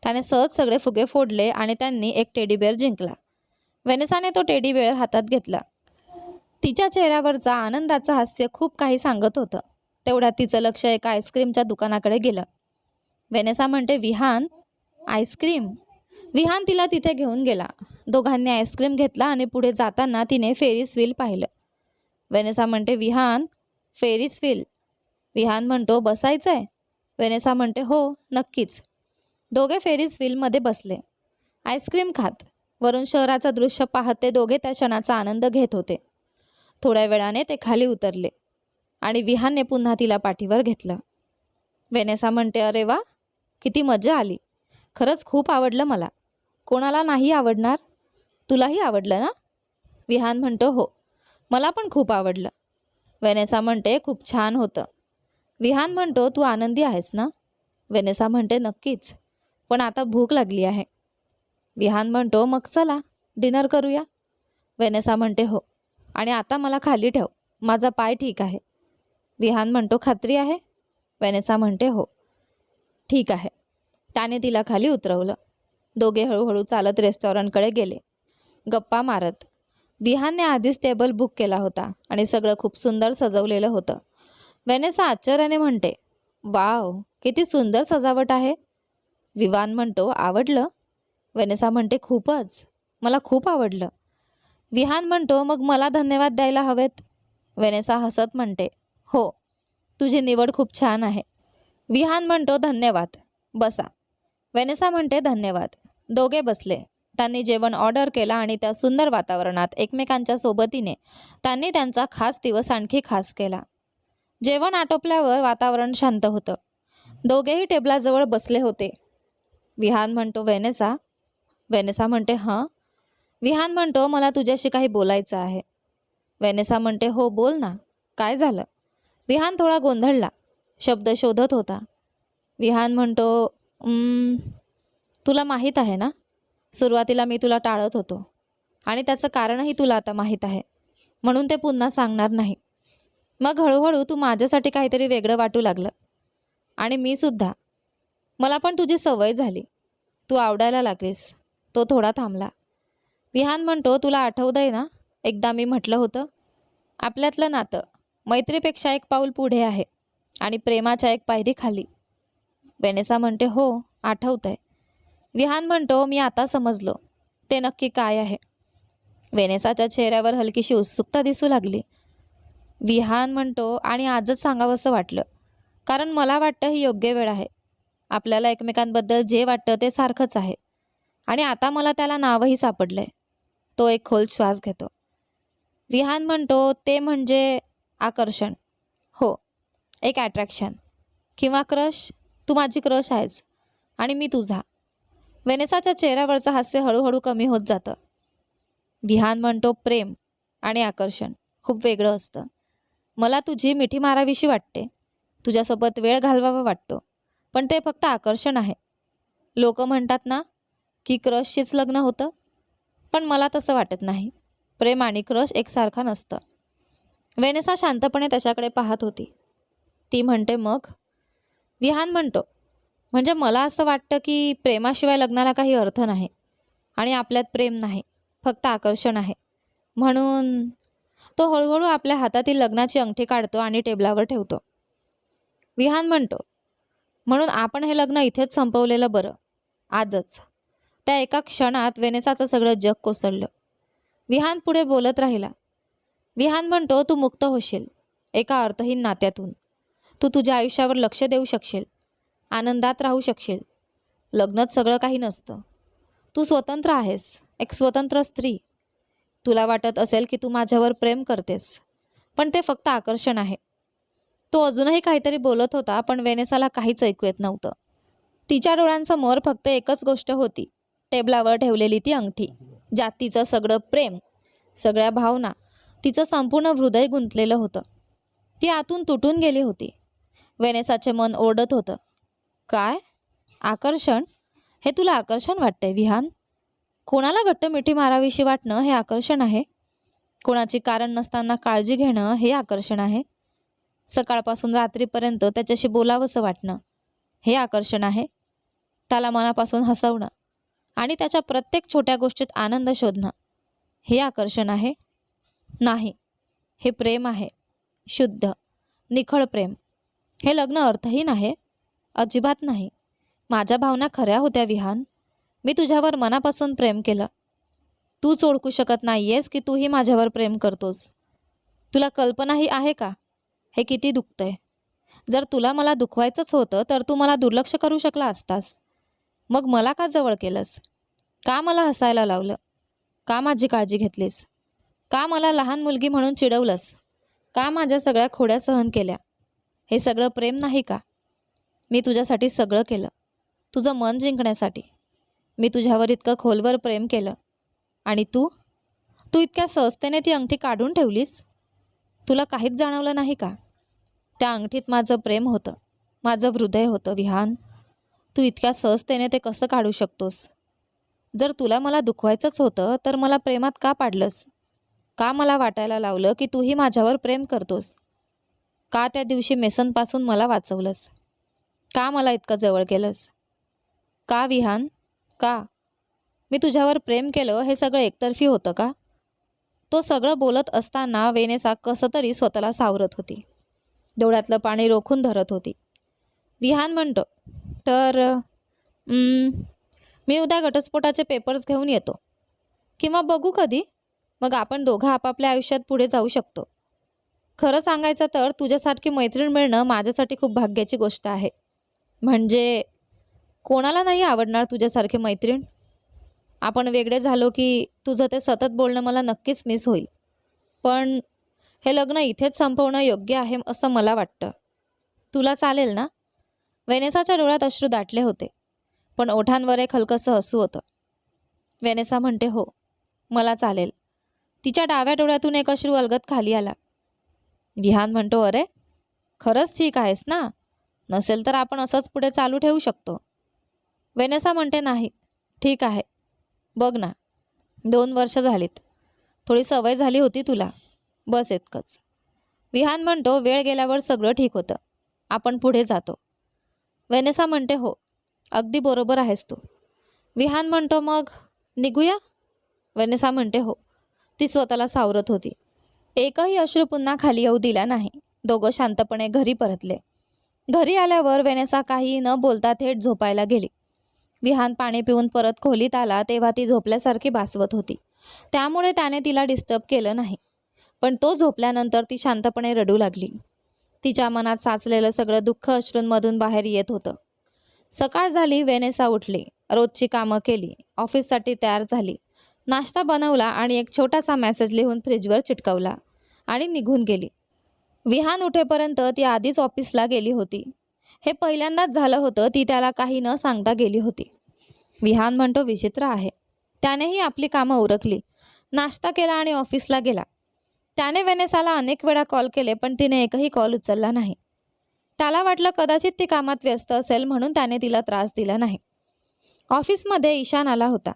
Speaker 1: त्याने सहज सगळे फुगे फोडले आणि त्यांनी एक टेडी बेअर जिंकला. वेनेसाने तो टेडी बेअर हातात घेतला. तिच्या चेहऱ्यावरचा आनंदाचं हास्य खूप काही सांगत होतं. तेवढ्यात तिचं लक्ष एका आईस्क्रीमच्या दुकानाकडे गेलं. वेनेसा म्हणते, विहान, आईस्क्रीम. विहान तिला तिथे घेऊन गेला. दोघांनी आईस्क्रीम घेतला आणि पुढे जाताना तिने फेरिस व्हील पाहिलं. वेनेसा म्हणते, विहान, फेरिस व्हील. विहान म्हणतो, बसायचंय? वेनेसा म्हणते, हो, नक्कीच. दोघे फेरिस व्हीलमध्ये बसले. आईस्क्रीम खात वरून शहराचं दृश्य पाहत ते दोघे त्या क्षणाचा आनंद घेत होते. थोड्या वेळाने ते खाली उतरले आणि विहानने पुन्हा तिला पाठीवर घेतलं. वेनेसा म्हणते, अरे वा, किती मजा आली. खरंच खूप आवडलं मला. कोणाला नाही आवडणार? तुलाही आवडलं ना? विहान म्हणतो, हो, मला पण खूप आवडलं. वेनेसा म्हणते, खूप छान होतं. विहान म्हणतो, तू आनंदी आहेस ना? वेनेसा म्हणते, नक्कीच, पण आता भूक लागली आहे. विहान म्हणतो, मग चला डिनर करूया. वेनेसा म्हणते, हो, आणि आता मला खाली ठेव, माझा पाय ठीक आहे. विहान म्हणतो, खात्री आहे? वेनेसा म्हणते, हो, ठीक आहे. त्याने तिला खाली उतरवलं. दोघे हळूहळू चालत रेस्टॉरंटकडे गेले, गप्पा मारत. विहानने आधीच टेबल बुक केला होता आणि सगळं खूप सुंदर सजवलेलं होतं. वेनेसा आश्चर्याने म्हणते, वाव, किती सुंदर सजावट आहे. विहान म्हणतो, आवडलं? वेनेसा म्हणते, खूपच, मला खूप आवडलं. विहान म्हणतो, मग मला धन्यवाद द्यायला हवेत. वेनेसा हसत म्हणते, हो, तुझी निवड खूप छान आहे. विहान म्हणतो, धन्यवाद, बसा. वेनेसा म्हणते, धन्यवाद. दोघे बसले. त्यांनी जेवण ऑर्डर केलं आणि त्या सुंदर वातावरणात एकमेकांच्या सोबतीने त्यांनी त्यांचा खास दिवस आणखी खास केला. जेवण आटोपल्यावर वातावरण शांत होतं. दोघेही टेबलाजवळ बसले होते. विहान म्हणतो, वेनेसा. वेनेसा म्हणते, हां. विहान म्हणतो, मला तुझ्याशी काही बोलायचं आहे. वेनेसा म्हणते, हो, बोल ना, काय झालं? विहान थोडा गोंधळला, शब्द शोधत होता. विहान म्हणतो, तुला माहीत आहे ना, सुरुवातीला मी तुला टाळत होतो आणि त्याचं कारणही तुला आता माहीत आहे, म्हणून ते पुन्हा सांगणार नाही. मग हळूहळू तू माझ्यासाठी काहीतरी वेगळं वाटू लागलं आणि मी सुद्धा. मला पण तुझी सवय झाली, तू आवडायला लागलीस. तो थोडा थांबला. विहान म्हणतो, तुला आठवतंय ना, एकदा मी म्हटलं होतं, आपल्यातलं नातं मैत्रीपेक्षा एक पाऊल पुढे आहे आणि प्रेमाच्या एक पायरी खाली. वेनेसा म्हणते, हो, आठवतंय. विहान म्हणतो, मी आता समजलो ते नक्की काय आहे. वेनेसाच्या चेहऱ्यावर हलकीशी उत्सुकता दिसू लागली. विहान म्हणतो, आणि आजच सांगावंसं वाटलं, कारण मला वाटतं ही योग्य वेळ आहे. आपल्याला एकमेकांबद्दल जे वाटतं ते सारखंच आहे आणि आता मला त्याला नावही सापडलंय. तो एक खोल श्वास घेतो. विहान म्हणतो, ते म्हणजे आकर्षण. हो, एक अट्रॅक्शन किंवा क्रश. तू माझी क्रश आहेस आणि मी तुझा. वेनेसाच्या चेहऱ्यावरचं हास्य हळूहळू कमी होत जातं. विहान म्हणतो, प्रेम आणि आकर्षण खूप वेगळं असतं. मला तुझी मिठी मारावीशी वाटते, तुझ्यासोबत वेळ घालवावा वाटतो, पण ते फक्त आकर्षण आहे. लोक म्हणतात ना की क्रशशीच लग्न होतं, पण मला तसं वाटत नाही. प्रेम आणि क्रश एकसारखा नसतं. वेनेसा शांतपणे त्याच्याकडे पाहत होती. ती म्हणते, मग? विहान म्हणतो, म्हणजे मला असं वाटतं की प्रेमाशिवाय लग्नाला काही अर्थ नाही आणि आपल्यात प्रेम नाही, फक्त आकर्षण आहे. म्हणून तो हळूहळू आपल्या हातातील लग्नाची अंगठी काढतो आणि टेबलावर ठेवतो. विहान म्हणतो, म्हणून आपण हे लग्न इथेच संपवलेलं बरं, आजच. त्या एका क्षणात वेनेसाचं सगळं जग कोसळलं. विहान पुढे बोलत राहिला. विहान म्हणतो, तू मुक्त होशील एका अर्थहीन नात्यातून. तू तुझ्या आयुष्यावर लक्ष देऊ शकशील, आनंदात राहू शकशील. लग्नात सगळं काही नसतं. तू स्वतंत्र आहेस, एक स्वतंत्र स्त्री. तुला वाटत असेल की तू माझ्यावर प्रेम करतेस, पण ते फक्त आकर्षण आहे. तो अजूनही काहीतरी बोलत होता, पण वेनेसाला काहीच ऐकू येत नव्हतं. तिच्या डोळ्यांसमोर फक्त एकच गोष्ट होती, टेबलावर ठेवलेली ती अंगठी, ज्यात तिचं सगळं प्रेम, सगळ्या भावना, तिचं संपूर्ण हृदय गुंतलेलं होतं. ती आतून तुटून गेली होती. वेनेसाचे मन ओरडत होतं, काय? आकर्षण? हे तुला आकर्षण वाटतंय विहान? कोणाला घट्ट मिठी मारावीशी वाटणं हे आकर्षण आहे? कोणाची कारण नसताना काळजी घेणं हे आकर्षण आहे? सकाळपासून रात्रीपर्यंत त्याच्याशी बोलावंसं वाटणं हे आकर्षण आहे? त्याला मनापासून हसवणं आणि त्याच्या प्रत्येक छोट्या गोष्टीत आनंद शोधणं हे आकर्षण आहे? नाही, हे प्रेम आहे. शुद्ध, निखळ प्रेम. हे लग्न अर्थहीन आहे? अजिबात नाही. माझ्या भावना खऱ्या होत्या विहान. मी तुझ्यावर मनापासून प्रेम केलं. तूच ओळखू शकत नाहीयेस की तूही माझ्यावर प्रेम करतोस. तुला कल्पनाही आहे का हे किती दुखतंय? जर तुला मला दुखवायचंच होतं तर तू मला दुर्लक्ष करू शकला असतास. मग मला का जवळ केलंस? का मला हसायला लावलं? का माझी काळजी घेतलीस? का मला लहान मुलगी म्हणून चिडवलंस? का माझ्या सगळ्या खोड्या सहन केल्या? हे सगळं प्रेम नाही का? मी तुझ्यासाठी सगळं केलं, तुझं मन जिंकण्यासाठी. मी तुझ्यावर इतकं खोलवर प्रेम केलं आणि तू इतक्या सहजतेने ती अंगठी काढून ठेवलीस. तुला काहीच जाणवलं नाही का? त्या अंगठीत माझं प्रेम होतं, माझं हृदय होतं विहान. तू इतक्या सहजतेने ते कसं काढू शकतोस? जर तुला मला दुखवायचंच होतं तर मला प्रेमात का पाडलंस? का मला वाटायला लावलं की तूही माझ्यावर प्रेम करतोस? का त्या दिवशी मेसनपासून मला वाचवलंस? का मला इतकं जवळ केलंस? का विहान? का? मी तुझ्यावर प्रेम केलं हे सगळं एकतर्फी होतं का? तो सगळं बोलत असताना वेनेसा कसं तरी स्वतःला सावरत होती. डोळ्यातलं पाणी रोखून धरत होती. विहान म्हणतो, तर मी उद्या घटस्फोटाचे पेपर्स घेऊन येतो. किंवा बघू कधी, मग आपण दोघं आपापल्या आयुष्यात पुढे जाऊ शकतो. खरं सांगायचं तर तुझ्यासारखी मैत्रीण मिळणं माझ्यासाठी खूप भाग्याची गोष्ट आहे. म्हणजे कोणाला नाही आवडणार तुझ्यासारखी मैत्रीण? आपण वेगळे झालो की तुझं ते सतत बोलणं मला नक्कीच मिस होईल. पण हे लग्न इथेच संपवणं योग्य आहे असं मला वाटतं. तुला चालेल ना? वेनेसाच्या डोळ्यात अश्रू दाटले होते, पण ओठांवर एक हलकंसं हसू होतं. वेनेसा म्हणते, हो, मला चालेल. तिच्या डाव्या डोळ्यातून एक अश्रू अलगद खाली आला. विहान म्हणतो, अरे खरंच ठीक आहेस ना? नसेल तर आपण असंच पुढे चालू ठेवू शकतो. वेनेसा म्हणते, नाही, ठीक आहे. बघ ना, 2 वर्ष झालीत. थोडी सवय झाली होती तुला, बस इतकंच. विहान म्हणतो, वेळ गेल्यावर सगळं ठीक होतं. आपण पुढे जातो. वेनेसा म्हणते, हो, अगदी बरोबर आहेस तू. विहान म्हणतो, मग निघूया? वेनेसा म्हणते, हो. ती स्वतःला सावरत होती. एकही अश्रू पुन्हा खाली येऊ दिला नाही. दोघं शांतपणे घरी परतले. घरी आल्यावर वेनेसा काही न बोलता थेट झोपायला गेली. विहान पाणी पिऊन परत खोलीत आला तेव्हा ती झोपल्यासारखी भासवत होती. त्यामुळे त्याने तिला डिस्टर्ब केलं नाही. पण तो झोपल्यानंतर ती शांतपणे रडू लागली. तिच्या मनात साचलेलं सगळं दुःख अश्रूंमधून बाहेर येत होतं. सकाळ झाली. वेनेसा उठली, रोजची कामं केली, ऑफिससाठी तयार झाली, नाश्ता बनवला आणि एक छोटासा मेसेज लिहून फ्रीजवर चिटकवला आणि निघून गेली. विहान उठेपर्यंत ती आधीच ऑफिसला गेली होती. हे पहिल्यांदाच झालं होतं ती त्याला काही न सांगता गेली होती. विहान म्हणतो, विचित्र आहे. त्यानेही आपली कामं उरकली, नाश्ता केला आणि ऑफिसला गेला. त्याने वेनेसाला अनेक वेळा कॉल केले पण तिने एकही कॉल उचलला नाही. त्याला वाटलं कदाचित ती कामात व्यस्त असेल म्हणून त्याने तिला त्रास दिला नाही. ऑफिसमध्ये ईशान आला होता.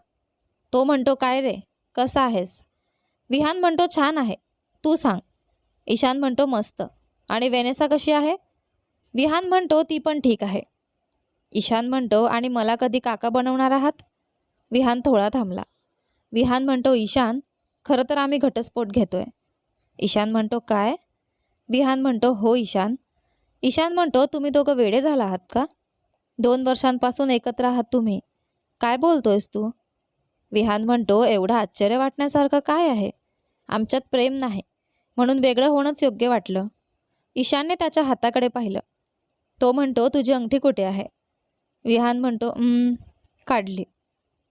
Speaker 1: तो म्हणतो, काय रे, कसा आहेस? विहान म्हणतो, छान आहे, तू सांग. ईशान म्हणतो, मस्त. आणि वेनेसा कशी आहे? विहान म्हणतो, ती पण ठीक आहे. ईशान म्हणतो, आणि मला कधी काका बनवणार आहात? विहान थोडा थांबला. विहान म्हणतो, ईशान, खरं तर आम्ही घटस्फोट घेतोय. ईशान म्हणतो, काय? विहान म्हणतो, हो ईशान. ईशान म्हणतो, तुम्ही दोघं वेडे झाला आहात का? 2 वर्षांपासून एकत्र आहात तुम्ही. काय बोलतोयस तू? विहान म्हणतो, एवढं आश्चर्य वाटण्यासारखं काय आहे? आमच्यात प्रेम नाही म्हणून वेगळं होणंच योग्य वाटलं. ईशानने त्याच्या हाताकडे पाहिलं. तो म्हणतो, तुझी अंगठी कुठे आहे? विहान म्हणतो, काढली.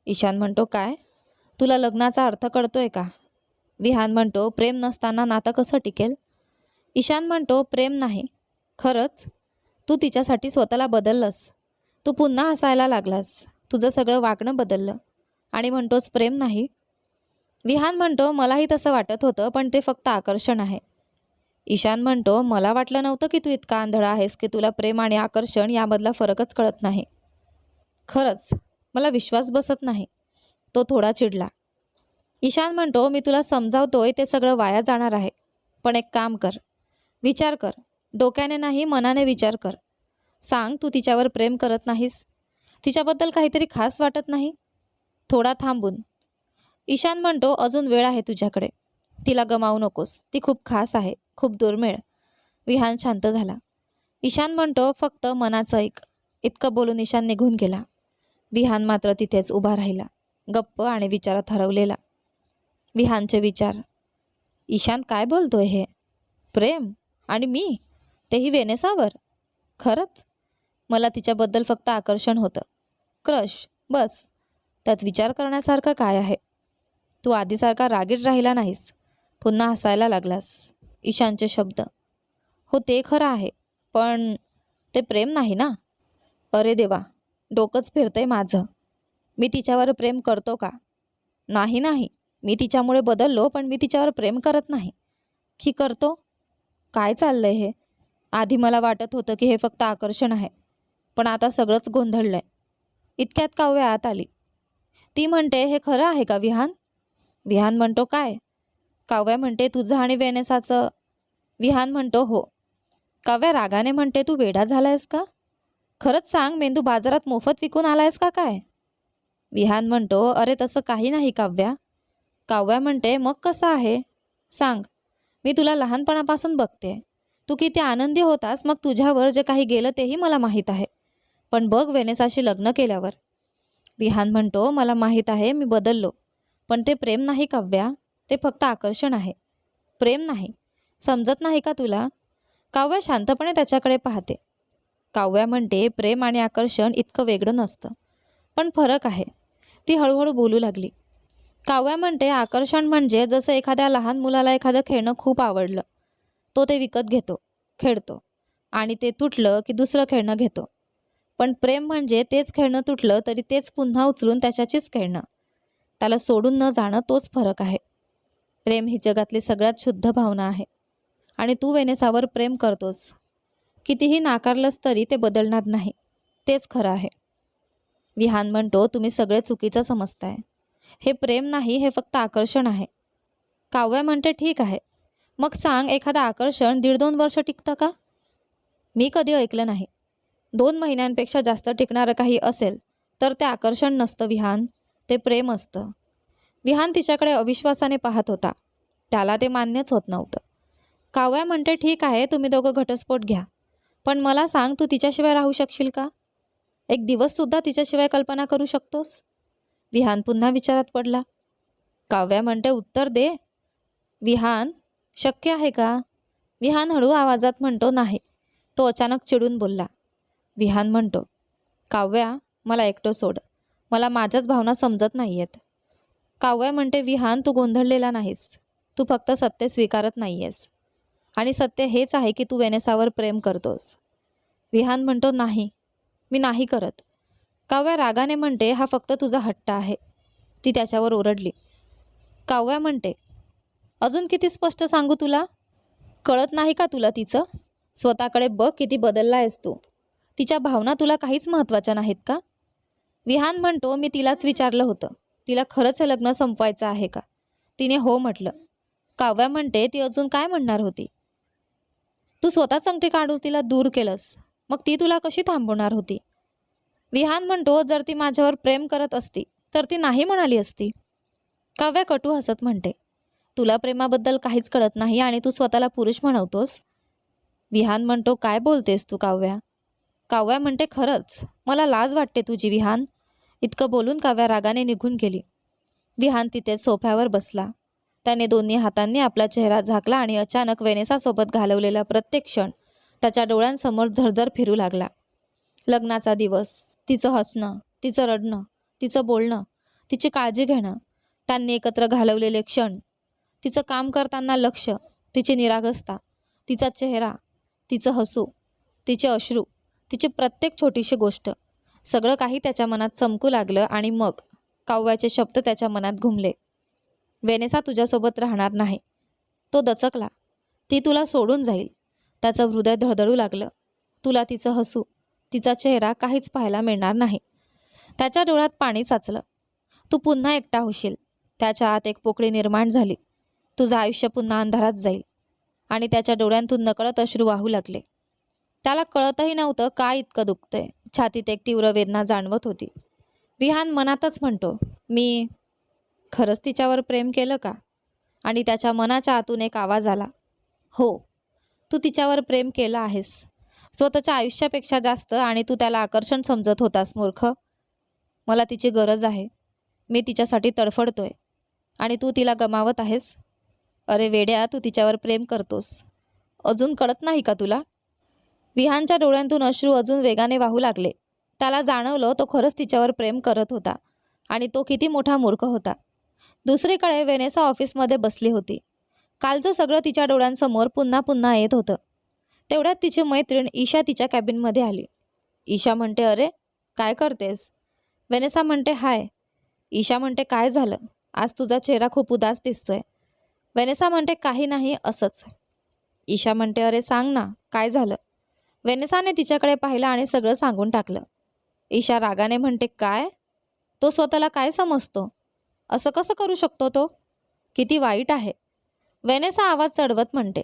Speaker 1: ईशान म्हणतो, काय? तुला लग्नाचा अर्थ कळतोय का? विहान म्हणतो, प्रेम नसताना नातं कसं टिकेल? ईशान म्हणतो, प्रेम नाही. खरंच तू तिच्यासाठी स्वतःला बदललंस. तू पुन्हा हसायला लागलास. तुझं सगळं वागणं बदललं आणि म्हणतोस प्रेम नाही. विहान म्हणतो, मलाही तसं वाटत होतं पण ते फक्त आकर्षण आहे. ईशान म्हणतो, मला वाटलं नव्हतं की तू इतका आंधळा आहेस की तुला प्रेम आणि आकर्षण यामधला फरकच कळत नाही. खरंच मला विश्वास बसत नाही. तो थोडा चिडला. ईशान म्हणतो, मी तुला समजावतोय ते सगळं वाया जाणार आहे. पण एक काम कर, विचार कर. डोक्याने नाही, मनाने विचार कर. सांग, तू तिच्यावर प्रेम करत नाहीस? तिच्याबद्दल काहीतरी खास वाटत नाही? थोडा थांबून ईशान म्हणतो, अजून वेळ आहे तुझ्याकडे. तिला गमावू नकोस. ती खूप खास आहे, खूप दुर्मिळ. विहान शांत झाला. ईशान म्हणतो, फक्त मनाचं ऐक. इतकं बोलून ईशान निघून गेला. विहान मात्र तिथेच उभा राहिला, गप्प आणि विचारात हरवलेला. विहानचे विचार. ईशान काय बोलतोय हे? प्रेम? आणि मी, तेही वेनेसावर? खरंच? मला तिच्याबद्दल फक्त आकर्षण होतं, क्रश, बस. त्यात विचार करण्यासारखं काय आहे? तू आधीसारखा रागीट राहिला नाहीस. पुन्हा हसायला लागलास. ईशानचे शब्द. हो, ते खरं आहे, पण ते प्रेम नाही ना. अरे देवा, डोकंच फिरतंय माझं. मी तिच्यावर प्रेम करतो का? नाही नाही, मी तिच्यामुळे बदललो, पण मी तिच्यावर प्रेम करत नाही. की करतो? काय चाललंय हे? आधी मला वाटत होतं की हे फक्त आकर्षण आहे, पण आता सगळंच गोंधळलंय. इतक्यात काव्या आत आली. ती म्हणते, हे खरं आहे का विहान? विहान म्हणतो, काय? काव्या म्हणते, तुझं आणि वेनेसाचं. विहान म्हणतो, हो. काव्या रागाने म्हणते, तू वेडा झालायस का? खरंच सांग, मेंदू बाजारात मोफत विकून आलायस का काय? विहान म्हणतो, अरे तसं काही नाही काव्या. काव्या म्हणते, मग कसं आहे? सांग. मी तुला लहानपणापासून बघते. तू किती आनंदी होतास, मग तुझ्यावर जे काही गेलं तेही मला माहीत आहे. पण बघ, वेनेसाशी लग्न केल्यावर. विहान म्हणतो, मला माहीत आहे, मी बदललो. पण ते प्रेम नाही काव्या, ते फक्त आकर्षण आहे. प्रेम नाही. समजत नाही का तुला? काव्या शांतपणे त्याच्याकडे पाहते. काव्या म्हणते, प्रेम आणि आकर्षण इतकं वेगळं नसतं, पण फरक आहे. ती हळूहळू बोलू लागली. काव्या म्हणते, आकर्षण म्हणजे जसं एखाद्या लहान मुलाला एखादं खेळणं खूप आवडलं, तो ते विकत घेतो, खेळतो, आणि ते तुटलं की दुसरं खेळणं घेतो. पण प्रेम म्हणजे तेच खेळणं तुटलं तरी तेच पुन्हा उचलून त्याच्याचीच खेळणं, त्याला सोडून न जाणं, तोच फरक आहे. प्रेम ही जगातली सगळ्यात शुद्ध भावना आहे. आणि तू वेनेसावर प्रेम करतोस. कितीही नाकारलंस तरी ते बदलणार नाही. तेच खरं आहे. विहान म्हणतो, तुम्ही सगळे चुकीचं समजताय. हे प्रेम नाही, हे फक्त आकर्षण आहे. काव्या म्हणते, ठीक आहे. मग सांग, एखादं आकर्षण 1.5-2 वर्ष टिकतं का? मी कधी ऐकलं नाही. 2 महिन्यांपेक्षा जास्त टिकणारं काही असेल तर ते आकर्षण नसतं विहान, ते प्रेम असतं. विहान तिच्याकडे अविश्वासाने पाहत होता. त्याला ते मान्यच होत नव्हतं. काव्या म्हणते, ठीक आहे, तुम्ही दोघं घटस्फोट घ्या. पण मला सांग, तू तिच्याशिवाय राहू शकशील का? एक दिवससुद्धा तिच्याशिवाय कल्पना करू शकतोस? विहान पुन्हा विचारात पडला. काव्या म्हणते, उत्तर दे. विहान, शक्य आहे का? विहान हळू आवाजात म्हणतो, नाही. तो अचानक चिडून बोलला. विहान म्हणतो, काव्या, मला एकटं सोड. मला माझ्याच भावना समजत नाही आहेत. काव्या म्हणते, विहान, तू गोंधळलेला नाहीस. तू फक्त सत्य स्वीकारत नाही आहेस. आणि सत्य हेच आहे की तू वेनेसावर प्रेम करतोस. विहान म्हणतो, नाही, मी नाही करत. काव्या रागाने म्हणते, हा फक्त तुझा हट्ट आहे. ती त्याच्यावर ओरडली. काव्या म्हणते, अजून किती स्पष्ट सांगू तुला? कळत नाही का तुला तिचं? स्वतःकडे बघ, किती बदलला आहेस तू. तिच्या भावना तुला काहीच महत्त्वाच्या नाहीत का? विहान म्हणतो, मी तिलाच विचारलं होतं, तिला खरंच हे लग्न संपवायचं आहे का? तिने हो म्हटलं. काव्या म्हणते, ती अजून काय म्हणणार होती? तू स्वतः संकटी काढून तिला दूर केलंस, मग ती तुला कशी थांबवणार होती? विहान म्हणतो, जर ती माझ्यावर प्रेम करत असती तर ती नाही म्हणाली असती. काव्या कटू हसत म्हणते, तुला प्रेमाबद्दल काहीच कळत नाही आणि तू स्वतःला पुरुष म्हणवतोस. विहान म्हणतो, काय बोलतेस तू काव्या? काव्या म्हणते, खरंच मला लाज वाटते तुझी विहान. इतकं बोलून काव्या रागाने निघून गेली. विहान तिथे सोफ्यावर बसला. त्याने दोन्ही हातांनी आपला चेहरा झाकला आणि अचानक वेनेसासोबत घालवलेला प्रत्येक क्षण त्याच्या डोळ्यांसमोर झरझर फिरू लागला. लग्नाचा दिवस, तिचं हसणं, तिचं रडणं, तिचं बोलणं, तिची काळजी घेणं, त्यांनी एकत्र घालवलेले क्षण, तिचं काम करताना लक्ष, तिची निरागसता, तिचा चेहरा, तिचं हसू, तिचे अश्रू, तिची प्रत्येक छोटीशी गोष्ट, सगळं काही त्याच्या मनात चमकू लागलं. आणि मग काव्याचे शब्द त्याच्या मनात घुमले. वेनेसा तुझ्यासोबत राहणार नाही. तो दचकला. ती तुला सोडून जाईल. त्याचं हृदय धडधडू लागलं. तुला तिचं हसू, तिचा चेहरा काहीच पाहायला मिळणार नाही. त्याच्या डोळ्यात पाणी साचलं. तू पुन्हा एकटा होशील. त्याच्या आत एक पोकळी निर्माण झाली. तुझं आयुष्य पुन्हा अंधारात जाईल. आणि त्याच्या डोळ्यांतून नकळत अश्रू वाहू लागले. त्याला कळतही नव्हतं काय इतकं दुखतंय. छातीत एक तीव्र वेदना जाणवत होती. विहान मनातच म्हणतो, मी खरंच तिच्यावर प्रेम केलं का? आणि त्याच्या मनाच्या आतून एक आवाज आला, हो, तू तिच्यावर प्रेम केलं आहेस. स्वतःच्या आयुष्यापेक्षा जास्त. आणि तू त्याला आकर्षण समजत होतास मूर्ख. मला तिची गरज आहे. मी तिच्यासाठी तडफडतोय. आणि तू तिला गमावत आहेस. अरे वेड्या, तू तिच्यावर प्रेम करतोस. अजून कळत नाही का तुला? विहानच्या डोळ्यांतून अश्रू अजून वेगाने वाहू लागले. त्याला जाणवलं तो खरंच तिच्यावर प्रेम करत होता. आणि तो किती मोठा मूर्ख होता. दुसरीकडे वेनेसा ऑफिसमध्ये बसली होती. कालचं सगळं तिच्या डोळ्यांसमोर पुन्हा पुन्हा येत होतं. तेवढ्यात तिची मैत्रीण ईशा तिच्या कॅबिनमध्ये आली. ईशा म्हणते, अरे काय करतेस? वेनेसा म्हणते, हाय. ईशा म्हणते, काय झालं? आज तुझा चेहरा खूप उदास दिसतोय. वेनेसा म्हणते, काही नाही, असंच. ईशा म्हणते, अरे सांग ना, काय झालं? वेनेसाने तिच्याकडे पाहिलं आणि सगळं सांगून टाकलं. ईशा रागाने म्हणते, काय? तो स्वतःला काय समजतो? असं कसं करू शकतो तो? किती वाईट आहे. वेनेसा आवाज चढवत म्हणते,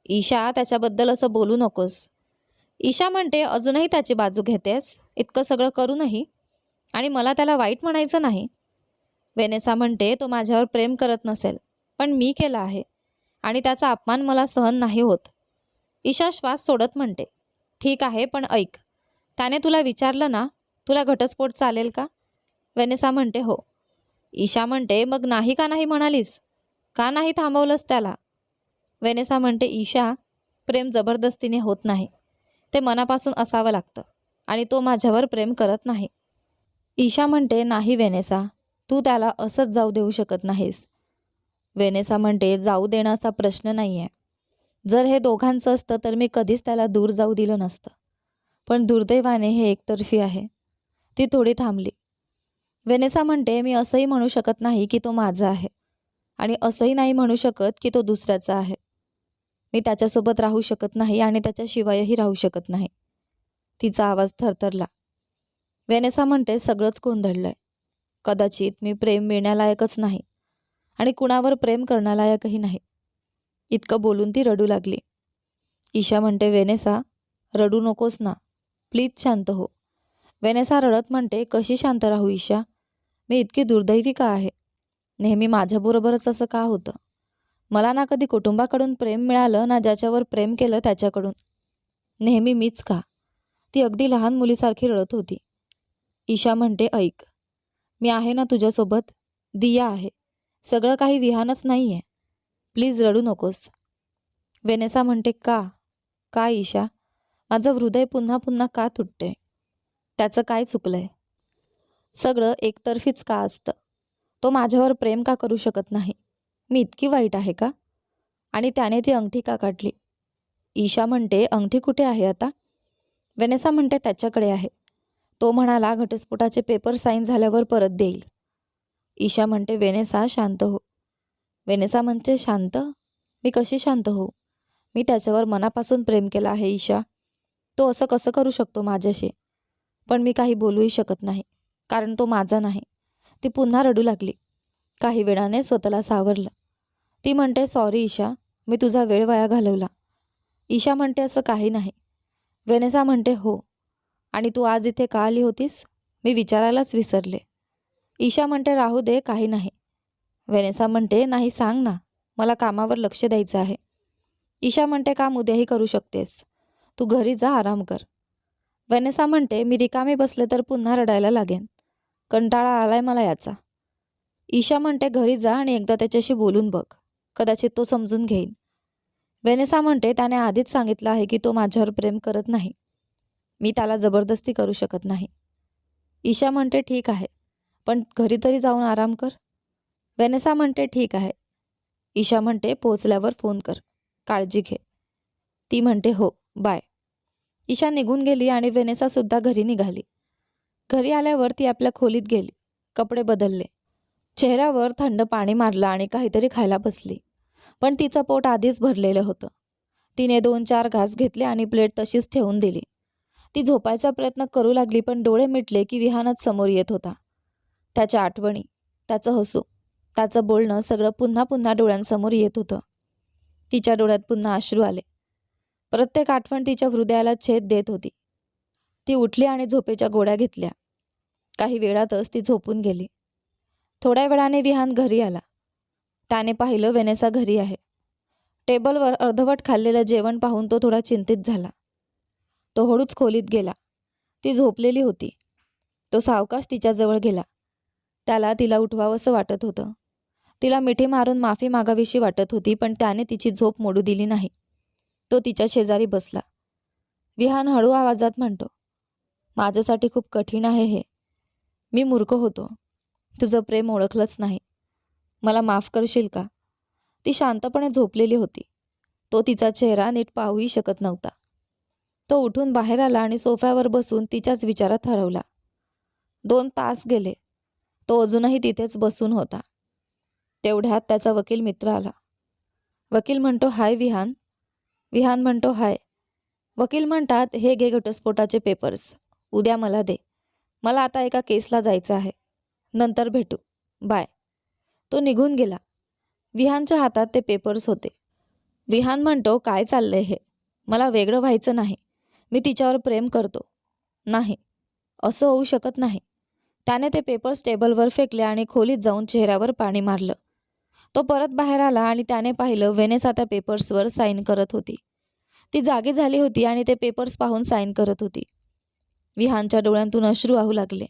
Speaker 1: ईशा, त्याच्याबद्दल असं बोलू नकोस. ईशा म्हणते, अजूनही त्याची बाजू घेतेस? इतकं सगळं करूनही? आणि मला त्याला वाईट म्हणायचं नाही. वेनेसा म्हणते, तो माझ्यावर प्रेम करत नसेल, पण मी केला आहे. आणि त्याचा अपमान मला सहन नाही होत. ईशा श्वास सोडत म्हणते, ठीक आहे, पण ऐक. त्याने तुला विचारलं ना, तुला घटस्फोट चालेल का? वेनेसा म्हणते, हो. ईशा म्हणते, मग नाही का नाही म्हणालीस? का नाही थांबवलंस त्याला? वेनेसा म्हणते, ईशा, प्रेम जबरदस्तीने होत नाही. ते मनापासून असावं लागतं. आणि तो माझ्यावर प्रेम करत नाही. ईशा म्हणते, नाही वेनेसा, तू त्याला असंच जाऊ देऊ शकत नाहीस. वेनेसा म्हणते, जाऊ देण्याचा प्रश्न नाही आहे. जर हे दोघांचं असतं तर मी कधीच त्याला दूर जाऊ दिलं नसतं. पण दुर्दैवाने हे एकतर्फी आहे. ती थोडी थांबली. वेनेसा म्हणते, मी असंही म्हणू शकत नाही की तो माझा आहे. आणि असंही नाही म्हणू शकत की तो दुसऱ्याचा आहे. मी त्याच्यासोबत राहू शकत नाही आणि त्याच्याशिवायही राहू शकत नाही. तिचा आवाज थरथरला. वेनेसा म्हणते, सगळंच गोंधळलंय. कदाचित मी प्रेम मिळण्यालायकच नाही. आणि कुणावर प्रेम करण्यालायकही नाही. इतकं बोलून ती रडू लागली. ईशा म्हणते, वेनेसा, रडू नकोस ना, प्लीज शांत हो. वेनेसा रडत म्हणते, कशी शांत राहू ईशा? मी इतकी दुर्दैवी का आहे? नेहमी माझ्याबरोबरच असं का होतं? मला ना कधी कुटुंबाकडून प्रेम मिळालं, ना ज्याच्यावर प्रेम केलं त्याच्याकडून. नेहमी मीच का? ती अगदी लहान मुलीसारखी रडत होती. ईशा म्हणते, ऐक, मी आहे ना तुझ्यासोबत. दिया आहे. सगळं काही विहानच नाही आहे. प्लीज रडू नकोस. वेनेसा म्हणते, का? का ईशा? माझं हृदय पुन्हा पुन्हा का तुटते? त्याचं काय चुकलंय? सगळं एकतर्फीच का असतं? तो माझ्यावर प्रेम का करू शकत नाही? मी इतकी वाईट आहे का? आणि त्याने ती अंगठी का काढली? ईशा म्हणते, अंगठी कुठे आहे आता? वेनेसा म्हणते, त्याच्याकडे आहे. तो म्हणाला घटस्फोटाचे पेपर साईन झाल्यावर परत देईल. ईशा म्हणते, वेनेसा शांत हो. वेनेसा म्हणते, शांत? मी कशी शांत होऊ? मी त्याच्यावर मनापासून प्रेम केलं आहे ईशा. तो असं कसं करू शकतो माझ्याशी? पण मी काही बोलूही शकत नाही, कारण तो माझा नाही. ती पुन्हा रडू लागली. काही वेळाने स्वतःला सावरलं. ती म्हणते, सॉरी ईशा, मी तुझा वेळ वाया घालवला. ईशा म्हणते, असं काही नाही. वेनेसा म्हणते, हो. आणि तू आज इथे का आली होतीस? मी विचारायलाच विसरले. ईशा म्हणते, राहू दे, काही नाही. वेनेसा म्हणते, नाही, सांग ना, मला कामावर लक्ष द्यायचं आहे. ईशा म्हणते, काम उद्याही करू शकतेस. तू घरी जा, आराम कर. वेनेसा म्हणते, मी रिकामी बसले तर पुन्हा रडायला लागेन. कंटाळा आलाय मला याचा. ईशा म्हणते, घरी जा आणि एकदा त्याच्याशी बोलून बघ. कदाचित तो समजून घेईन. वेनेसा म्हणते, त्याने आधीच सांगितलं आहे की तो माझ्यावर प्रेम करत नाही. मी त्याला जबरदस्ती करू शकत नाही. ईशा म्हणते, ठीक आहे, पण घरी तरी जाऊन आराम कर. वेनेसा म्हणते, ठीक आहे. ईशा म्हणते, पोहोचल्यावर फोन कर. काळजी घे. ती म्हणते, हो, बाय. ईशा निघून गेली आणि वेनेसासुद्धा घरी निघाली. घरी आल्यावर ती आपल्या खोलीत गेली. कपडे बदलले. चेहऱ्यावर थंड पाणी मारलं आणि काहीतरी खायला बसली. पण तिचं पोट आधीच भरलेलं होतं. तिने 2-4 घास घेतले आणि प्लेट तशीच ठेवून दिली. ती झोपायचा प्रयत्न करू लागली, पण डोळे मिटले की विहानच समोर येत होता. त्याच्या आठवणी, त्याचं हसू, त्याचं बोलणं सगळं पुन्हा पुन्हा डोळ्यांसमोर येत होतं. तिच्या डोळ्यात पुन्हा अश्रू आले. प्रत्येक आठवण तिच्या हृदयाला छेद देत होती. ती उठली आणि झोपेच्या गोळ्या घेतल्या. काही वेळातच ती झोपून गेली. थोड्या वेळाने विहान घरी आला. त्याने पाहिलं वेनेसा घरी आहे. टेबलवर अर्धवट खाल्लेलं जेवण पाहून तो थोडा चिंतित झाला. तो हळूच खोलीत गेला. ती झोपलेली होती. तो सावकाश तिच्याजवळ गेला. त्याला तिला उठवावंसं वाटत होतं. तिला मिठी मारून माफी मागावीशी वाटत होती, पण त्याने तिची झोप मोडू दिली नाही. तो तिच्या शेजारी बसला. विहान हळू आवाजात म्हणतो, माझ्यासाठी खूप कठीण आहे हे. मी मूर्ख होतो. तुझं प्रेम ओळखलंच नाही. मला माफ करशील का? ती शांतपणे झोपलेली होती. तो तिचा चेहरा नीट पाहूही शकत नव्हता. तो उठून बाहेर आला आणि सोफ्यावर बसून तिच्याच विचारात हरवला. 2 तास गेले. तो अजूनही तिथेच बसून होता. तेवढ्यात त्याचा वकील मित्र आला. वकील म्हणतो, हाय विहान. विहान म्हणतो, हाय. वकील म्हणतात, हे घे घटस्फोटाचे पेपर्स. उद्या मला दे. मला आता एका केसला जायचं आहे. नंतर भेटू. बाय. तो निघून गेला. विहानच्या हातात ते पेपर्स होते. विहान म्हणतो, काय चाललंय हे? मला वेगळं व्हायचं नाही. मी तिच्यावर प्रेम करतो. नाही, असं होऊ शकत नाही. त्याने ते पेपर्स टेबलवर फेकले आणि खोलीत जाऊन चेहऱ्यावर पाणी मारलं. तो परत बाहेर आला आणि त्याने पाहिलं वेनेसा त्या पेपर्सवर साईन करत होती. ती जागी झाली होती आणि ते पेपर्स पाहून साईन करत होती. विहानच्या डोळ्यांतून अश्रू वाहू लागले.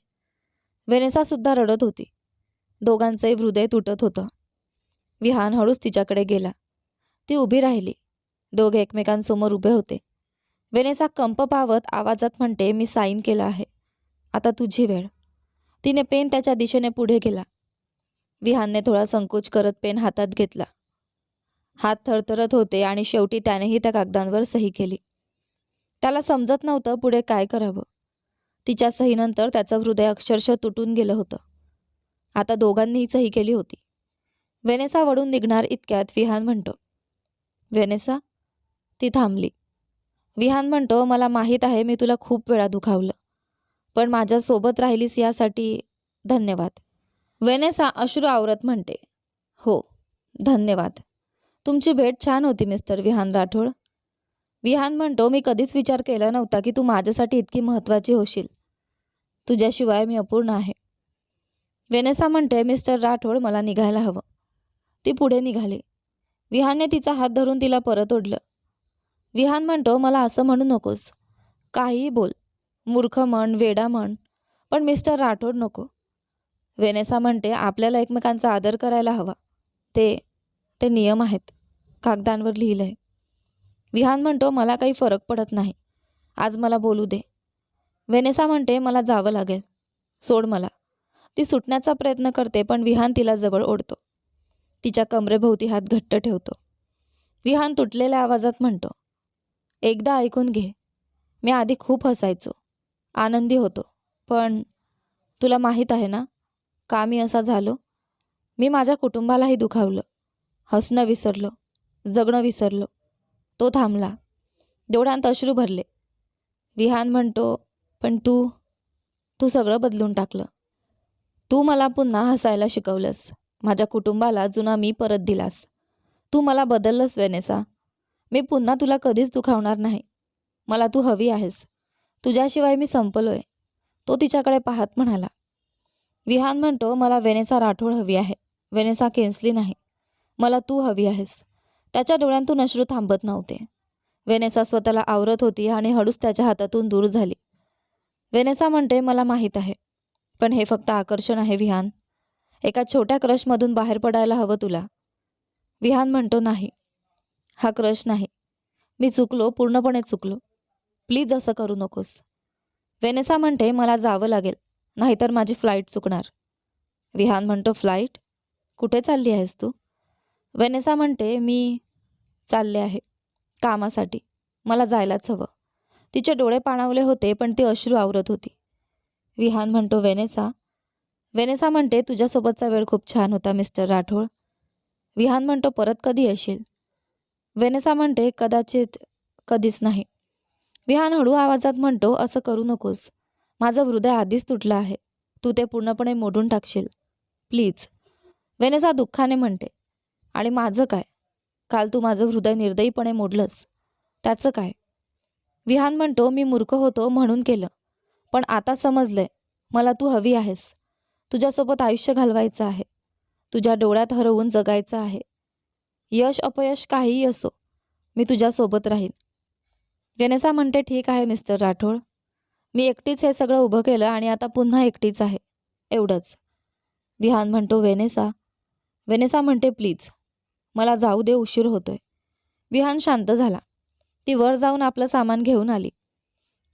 Speaker 1: वेनेसा सुद्धा रडत होती. दोघांचंही हृदय तुटत होतं. विहान हळूच तिच्याकडे गेला. ती उभी राहिली. दोघे एकमेकांसमोर उभे होते. वेनेसा कंप पावत आवाजात म्हणते, मी साईन केलं आहे. आता तुझी वेळ. तिने पेन त्याच्या दिशेने पुढे गेला. विहानने थोडा संकोच करत पेन हातात घेतला. हात थरथरत होते आणि शेवटी त्यानेही त्या कागदांवर सही केली. त्याला समजत नव्हतं पुढे काय करावं. तिच्या सहीनंतर त्याचं हृदय अक्षरशः तुटून गेलं होतं. आता दोघांनीही सही केली होती. वेनेसा वळून निघणार इतक्यात विहान म्हणतो, वेनेसा. ती थांबली. विहान म्हणतो, मला माहीत आहे मी तुला खूप वेळा दुखावलं, पण माझ्यासोबत राहिलीस यासाठी धन्यवाद. वेनेसा अश्रू आवरत म्हणते, हो, धन्यवाद. तुमची भेट छान होती मिस्टर विहान राठोड. विहान म्हणतो, मी कधीच विचार केला नव्हता की तू माझ्यासाठी इतकी महत्त्वाची होशील. तुझ्याशिवाय मी अपूर्ण आहे. वेनेसा म्हणते, मिस्टर राठोड, मला निघायला हवं. ती पुढे निघाली. विहानने तिचा हात धरून तिला परत ओढलं. विहान म्हणतो, मला असं म्हणू नकोस. काहीही बोल. मूर्ख म्हण, वेडा म्हण, पण मिस्टर राठोड नको. वेनेसा म्हणते, आपल्याला एकमेकांचा आदर करायला हवा. ते नियम आहेत. कागदांवर लिहिलंय. विहान म्हणतो, मला काही फरक पडत नाही. आज मला बोलू दे. वेनेसा म्हणते, मला जावं लागेल. सोड मला. ती सुटण्याचा प्रयत्न करते, पण विहान तिला जवळ ओढतो. तिच्या कमरेभोवती हात घट्ट ठेवतो. विहान तुटलेल्या आवाजात म्हणतो, एकदा ऐकून घे. मी आधी खूप हसायचो, आनंदी होतो, पण तुला माहीत आहे ना का मी असा झालो? मी माझ्या कुटुंबालाही दुखावलं. हसणं विसरलो, जगणं विसरलो. तो थांबला. डोळ्यांत अश्रू भरले. विहान म्हणतो, पण तू सगळं बदलून टाकलं. तू मला पुन्हा हसायला शिकवलंस. माझ्या कुटुंबाला जुना मी परत दिलास. तू मला बदललंस वेनेसा. मी पुन्हा तुला कधीच दुखावणार नाही. मला तू हवी आहेस. तुझ्याशिवाय मी संपलोय. तो तिच्याकडे पाहत म्हणाला. विहान म्हणतो, मला वेनेसा राठोड हवी आहे, वेनेसा केन्सली नाही. मला तू हवी आहेस. त्याच्या डोळ्यांतून अश्रू थांबत नव्हते. वेनेसा स्वतःला आवरत होती आणि हळूच त्याच्या हातातून दूर झाली. वेनेसा म्हणते, मला माहीत आहे, पण हे फक्त आकर्षण आहे विहान. एका छोट्या क्रशमधून बाहेर पडायला हवं तुला. विहान म्हणतो, नाही, हा क्रश नाही. मी चुकलो, पूर्णपणे चुकलो. प्लीज असं करू नकोस. वेनेसा म्हणते, मला जावं लागेल, नाहीतर माझी फ्लाईट चुकणार. विहान म्हणतो, फ्लाईट? कुठे चालली आहेस तू? वेनेसा म्हणते, मी चालले आहे कामासाठी. मला जायलाच हवं. तिचे डोळे पाणावले होते, पण ती अश्रू आवरत होती. विहान म्हणतो, वेनेसा. वेनेसा म्हणते, तुझ्यासोबतचा वेळ खूप छान होता मिस्टर राठोड. विहान म्हणतो, परत कधी येशील? वेनेसा म्हणते, कदाचित कधीच नाही. विहान हळू आवाजात म्हणतो, असं करू नकोस. माझं हृदय आधीच तुटलं आहे. तू ते पूर्णपणे मोडून टाकशील. प्लीज. वेनेसा दुःखाने म्हणते. आणि माझं काय? काल तू माझं हृदय निर्दयीपणे मोडलंस. त्याचं काय? विहान म्हणतो, मी मूर्ख होतो म्हणून केलं. पण आता समजलंय, मला तू हवी आहेस. तुझ्यासोबत आयुष्य घालवायचं आहे. तुझ्या डोळ्यात हरवून जगायचं आहे. यश अपयश काहीही असो, मी तुझ्यासोबत राहीन. वेनेसा म्हणते, ठीक आहे मिस्टर राठोड. मी एकटीच हे सगळं उभं केलं आणि आता पुन्हा एकटीच आहे. एवढंच. विहान म्हणतो, वेनेसा. वेनेसा म्हणते, प्लीज. मला जाऊ दे, उशीर होतोय. विहान शांत झाला. ती वर जाऊन आपलं सामान घेऊन आली.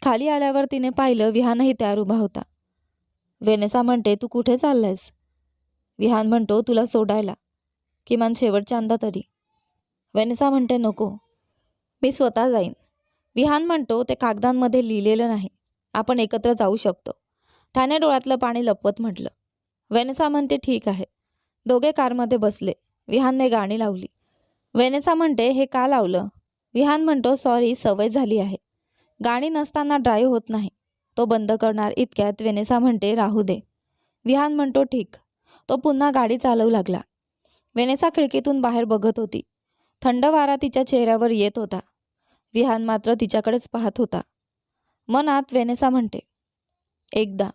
Speaker 1: खाली आल्यावर तिने पाहिलं, विहानही त्यावर उभा होता. वेनेसा म्हणते, तू कुठे चाललायस? विहान म्हणतो, तुला सोडायला. किमान शेवटच्यांदा तरी. वेनेसा म्हणते, नको. मी स्वतः जाईन. विहान म्हणतो, ते कागदांमध्ये लिहिलेलं नाही. आपण एकत्र जाऊ शकतो. त्याने डोळ्यातलं पाणी लपवत म्हटलं. वेनेसा म्हणते, ठीक आहे. दोघे कारमध्ये बसले. विहानने गाणी लावली. वेनेसा म्हणते, हे का लावलं? विहान म्हणतो, सॉरी, सवय झाली आहे. गाणी नसताना ड्राईव्ह होत नाही. तो बंद करणार इतक्यात वेनेसा म्हणते, राहू दे. विहान म्हणतो, ठीक. तो पुन्हा गाडी चालवू लागला. वेनेसा खिडकीतून बाहेर बघत होती. थंड वारा तिच्या चेहऱ्यावर येत होता. विहान मात्र तिच्याकडेच पाहत होता. मनात वेनेसा म्हणते, एकदा,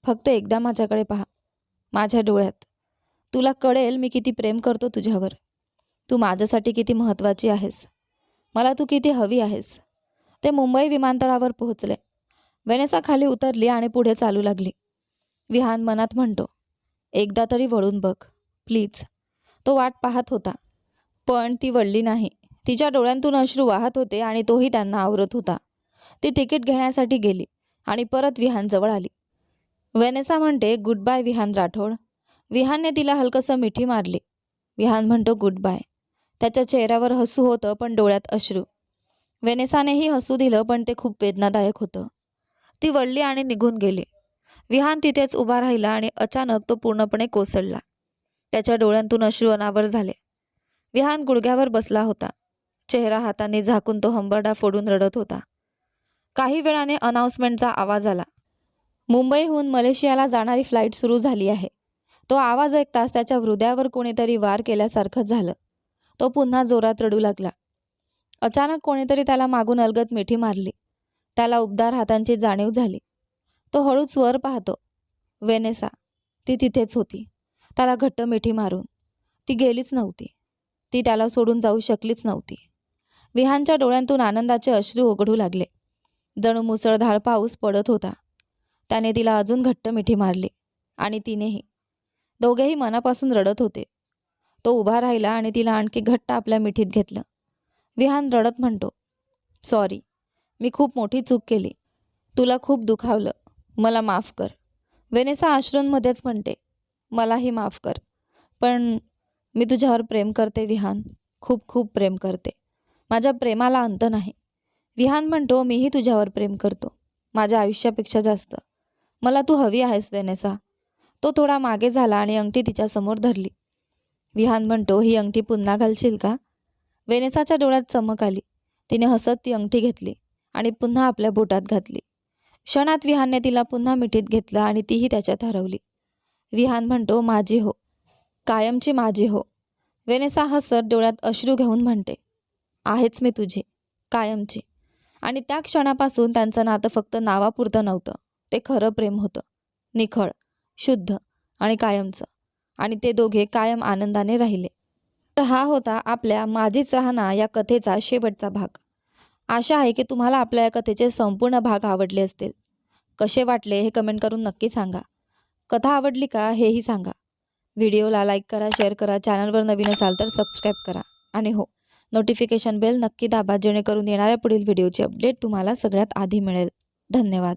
Speaker 1: फक्त एकदा माझ्याकडे पहा. माझ्या डोळ्यात. तुला कळेल मी किती प्रेम करतो तुझ्यावर. तू माझ्यासाठी किती महत्त्वाची आहेस. मला तू किती हवी आहेस. ते मुंबई विमानतळावर पोहोचले. वेनेसा खाली उतरली आणि पुढे चालू लागली. विहान मनात म्हणतो, एकदा तरी वळून बघ. प्लीज. तो वाट पाहत होता. पण ती वळली नाही. तिच्या डोळ्यांतून अश्रू वाहत होते आणि तोही त्यांना आवरत होता. ती तिकीट घेण्यासाठी गेली आणि परत विहानजवळ आली. वेनेसा म्हणते, गुड बाय विहान राठोड. विहानने तिला हलकंसं मिठी मारली. विहान म्हणतो, गुड बाय. त्याच्या चेहऱ्यावर हसू होतं पण डोळ्यात अश्रू. वेनेसानेही हसू दिलं पण ते खूप वेदनादायक होतं. ती वळली आणि निघून गेली. विहान तिथेच उभा राहिला आणि अचानक तो पूर्णपणे कोसळला. त्याच्या डोळ्यांतून अश्रू अनावर झाले. विहान गुडघ्यावर बसला होता. चेहरा हाताने झाकून तो हंबरडा फोडून रडत होता. काही वेळाने अनाउन्समेंटचा आवाज आला. मुंबईहून मलेशियाला जाणारी फ्लाईट सुरू झाली आहे. तो आवाज ऐकताच त्याच्या हृदयावर कोणीतरी वार केल्यासारखं झालं. तो पुन्हा जोरात रडू लागला. अचानक कोणीतरी त्याला मागून अलगद मिठी मारली. त्याला उबदार हातांची जाणीव झाली. तो हळूच वर पाहतो. वेनेसा. ती तिथेच होती. त्याला घट्ट मिठी मारून. ती गेलीच नव्हती. ती त्याला सोडून जाऊ शकलीच नव्हती. विहानच्या डोळ्यांतून आनंदाचे अश्रू ओघळू लागले. जणू मुसळधार पाऊस पडत होता. त्याने तिला अजून घट्ट मिठी मारली आणि तिनेही. दोघेही मनापासून रडत होते. तो उभा राहिला आणि तिला आणखी घट्ट आपल्या मिठीत घेतलं. विहान रडत म्हणतो, सॉरी. मी खूप मोठी चूक केली. तुला खूप दुखावलं. मला माफ कर. वेनेसा अश्रूंमध्येच म्हणते, मलाही माफ कर. पण मी तुझ्यावर प्रेम करते विहान. खूप खूप प्रेम करते. माझ्या प्रेमाला अंत नाही. विहान म्हणतो, मीही तुझ्यावर प्रेम करतो. माझ्या आयुष्यापेक्षा जास्त. मला तू हवी आहेस वेनेसा. तो थोडा मागे झाला आणि अंगठी तिच्यासमोर धरली. विहान म्हणतो, ही अंगठी पुन्हा घालशील का? वेनेसाच्या डोळ्यात चमक आली. तिने हसत ती अंगठी घेतली आणि पुन्हा आपल्या बोटात घातली. क्षणात विहानने तिला पुन्हा मिठीत घेतलं आणि तीही त्याच्यात हरवली. विहान म्हणतो, माझी हो. कायमची माझी हो. वेनेसा हसत डोळ्यात अश्रू घेऊन म्हणते, आहेच मी तुझी. कायमची. आणि त्या क्षणापासून त्यांचं नातं फक्त नावापुरतं नव्हतं. ते खरं प्रेम होतं. निखळ, शुद्ध आणि कायमचं. आणि ते दोघे कायम आनंदाने राहिले. तर हा होता आपल्या माझीच राहना या कथेचा शेवटचा भाग. आशा आहे की तुम्हाला आपल्या या कथेचे संपूर्ण भाग आवडले असतील. कसे वाटले हे कमेंट करून नक्की सांगा. कथा आवडली का हेही सांगा. व्हिडिओला लाईक करा, शेअर करा. चॅनलवर नवीन असाल तर सबस्क्राईब करा. आणि हो, नोटिफिकेशन बेल नक्की दाबा जेणेकरून येणाऱ्या पुढील व्हिडिओची अपडेट तुम्हाला सगळ्यात आधी मिळेल. धन्यवाद.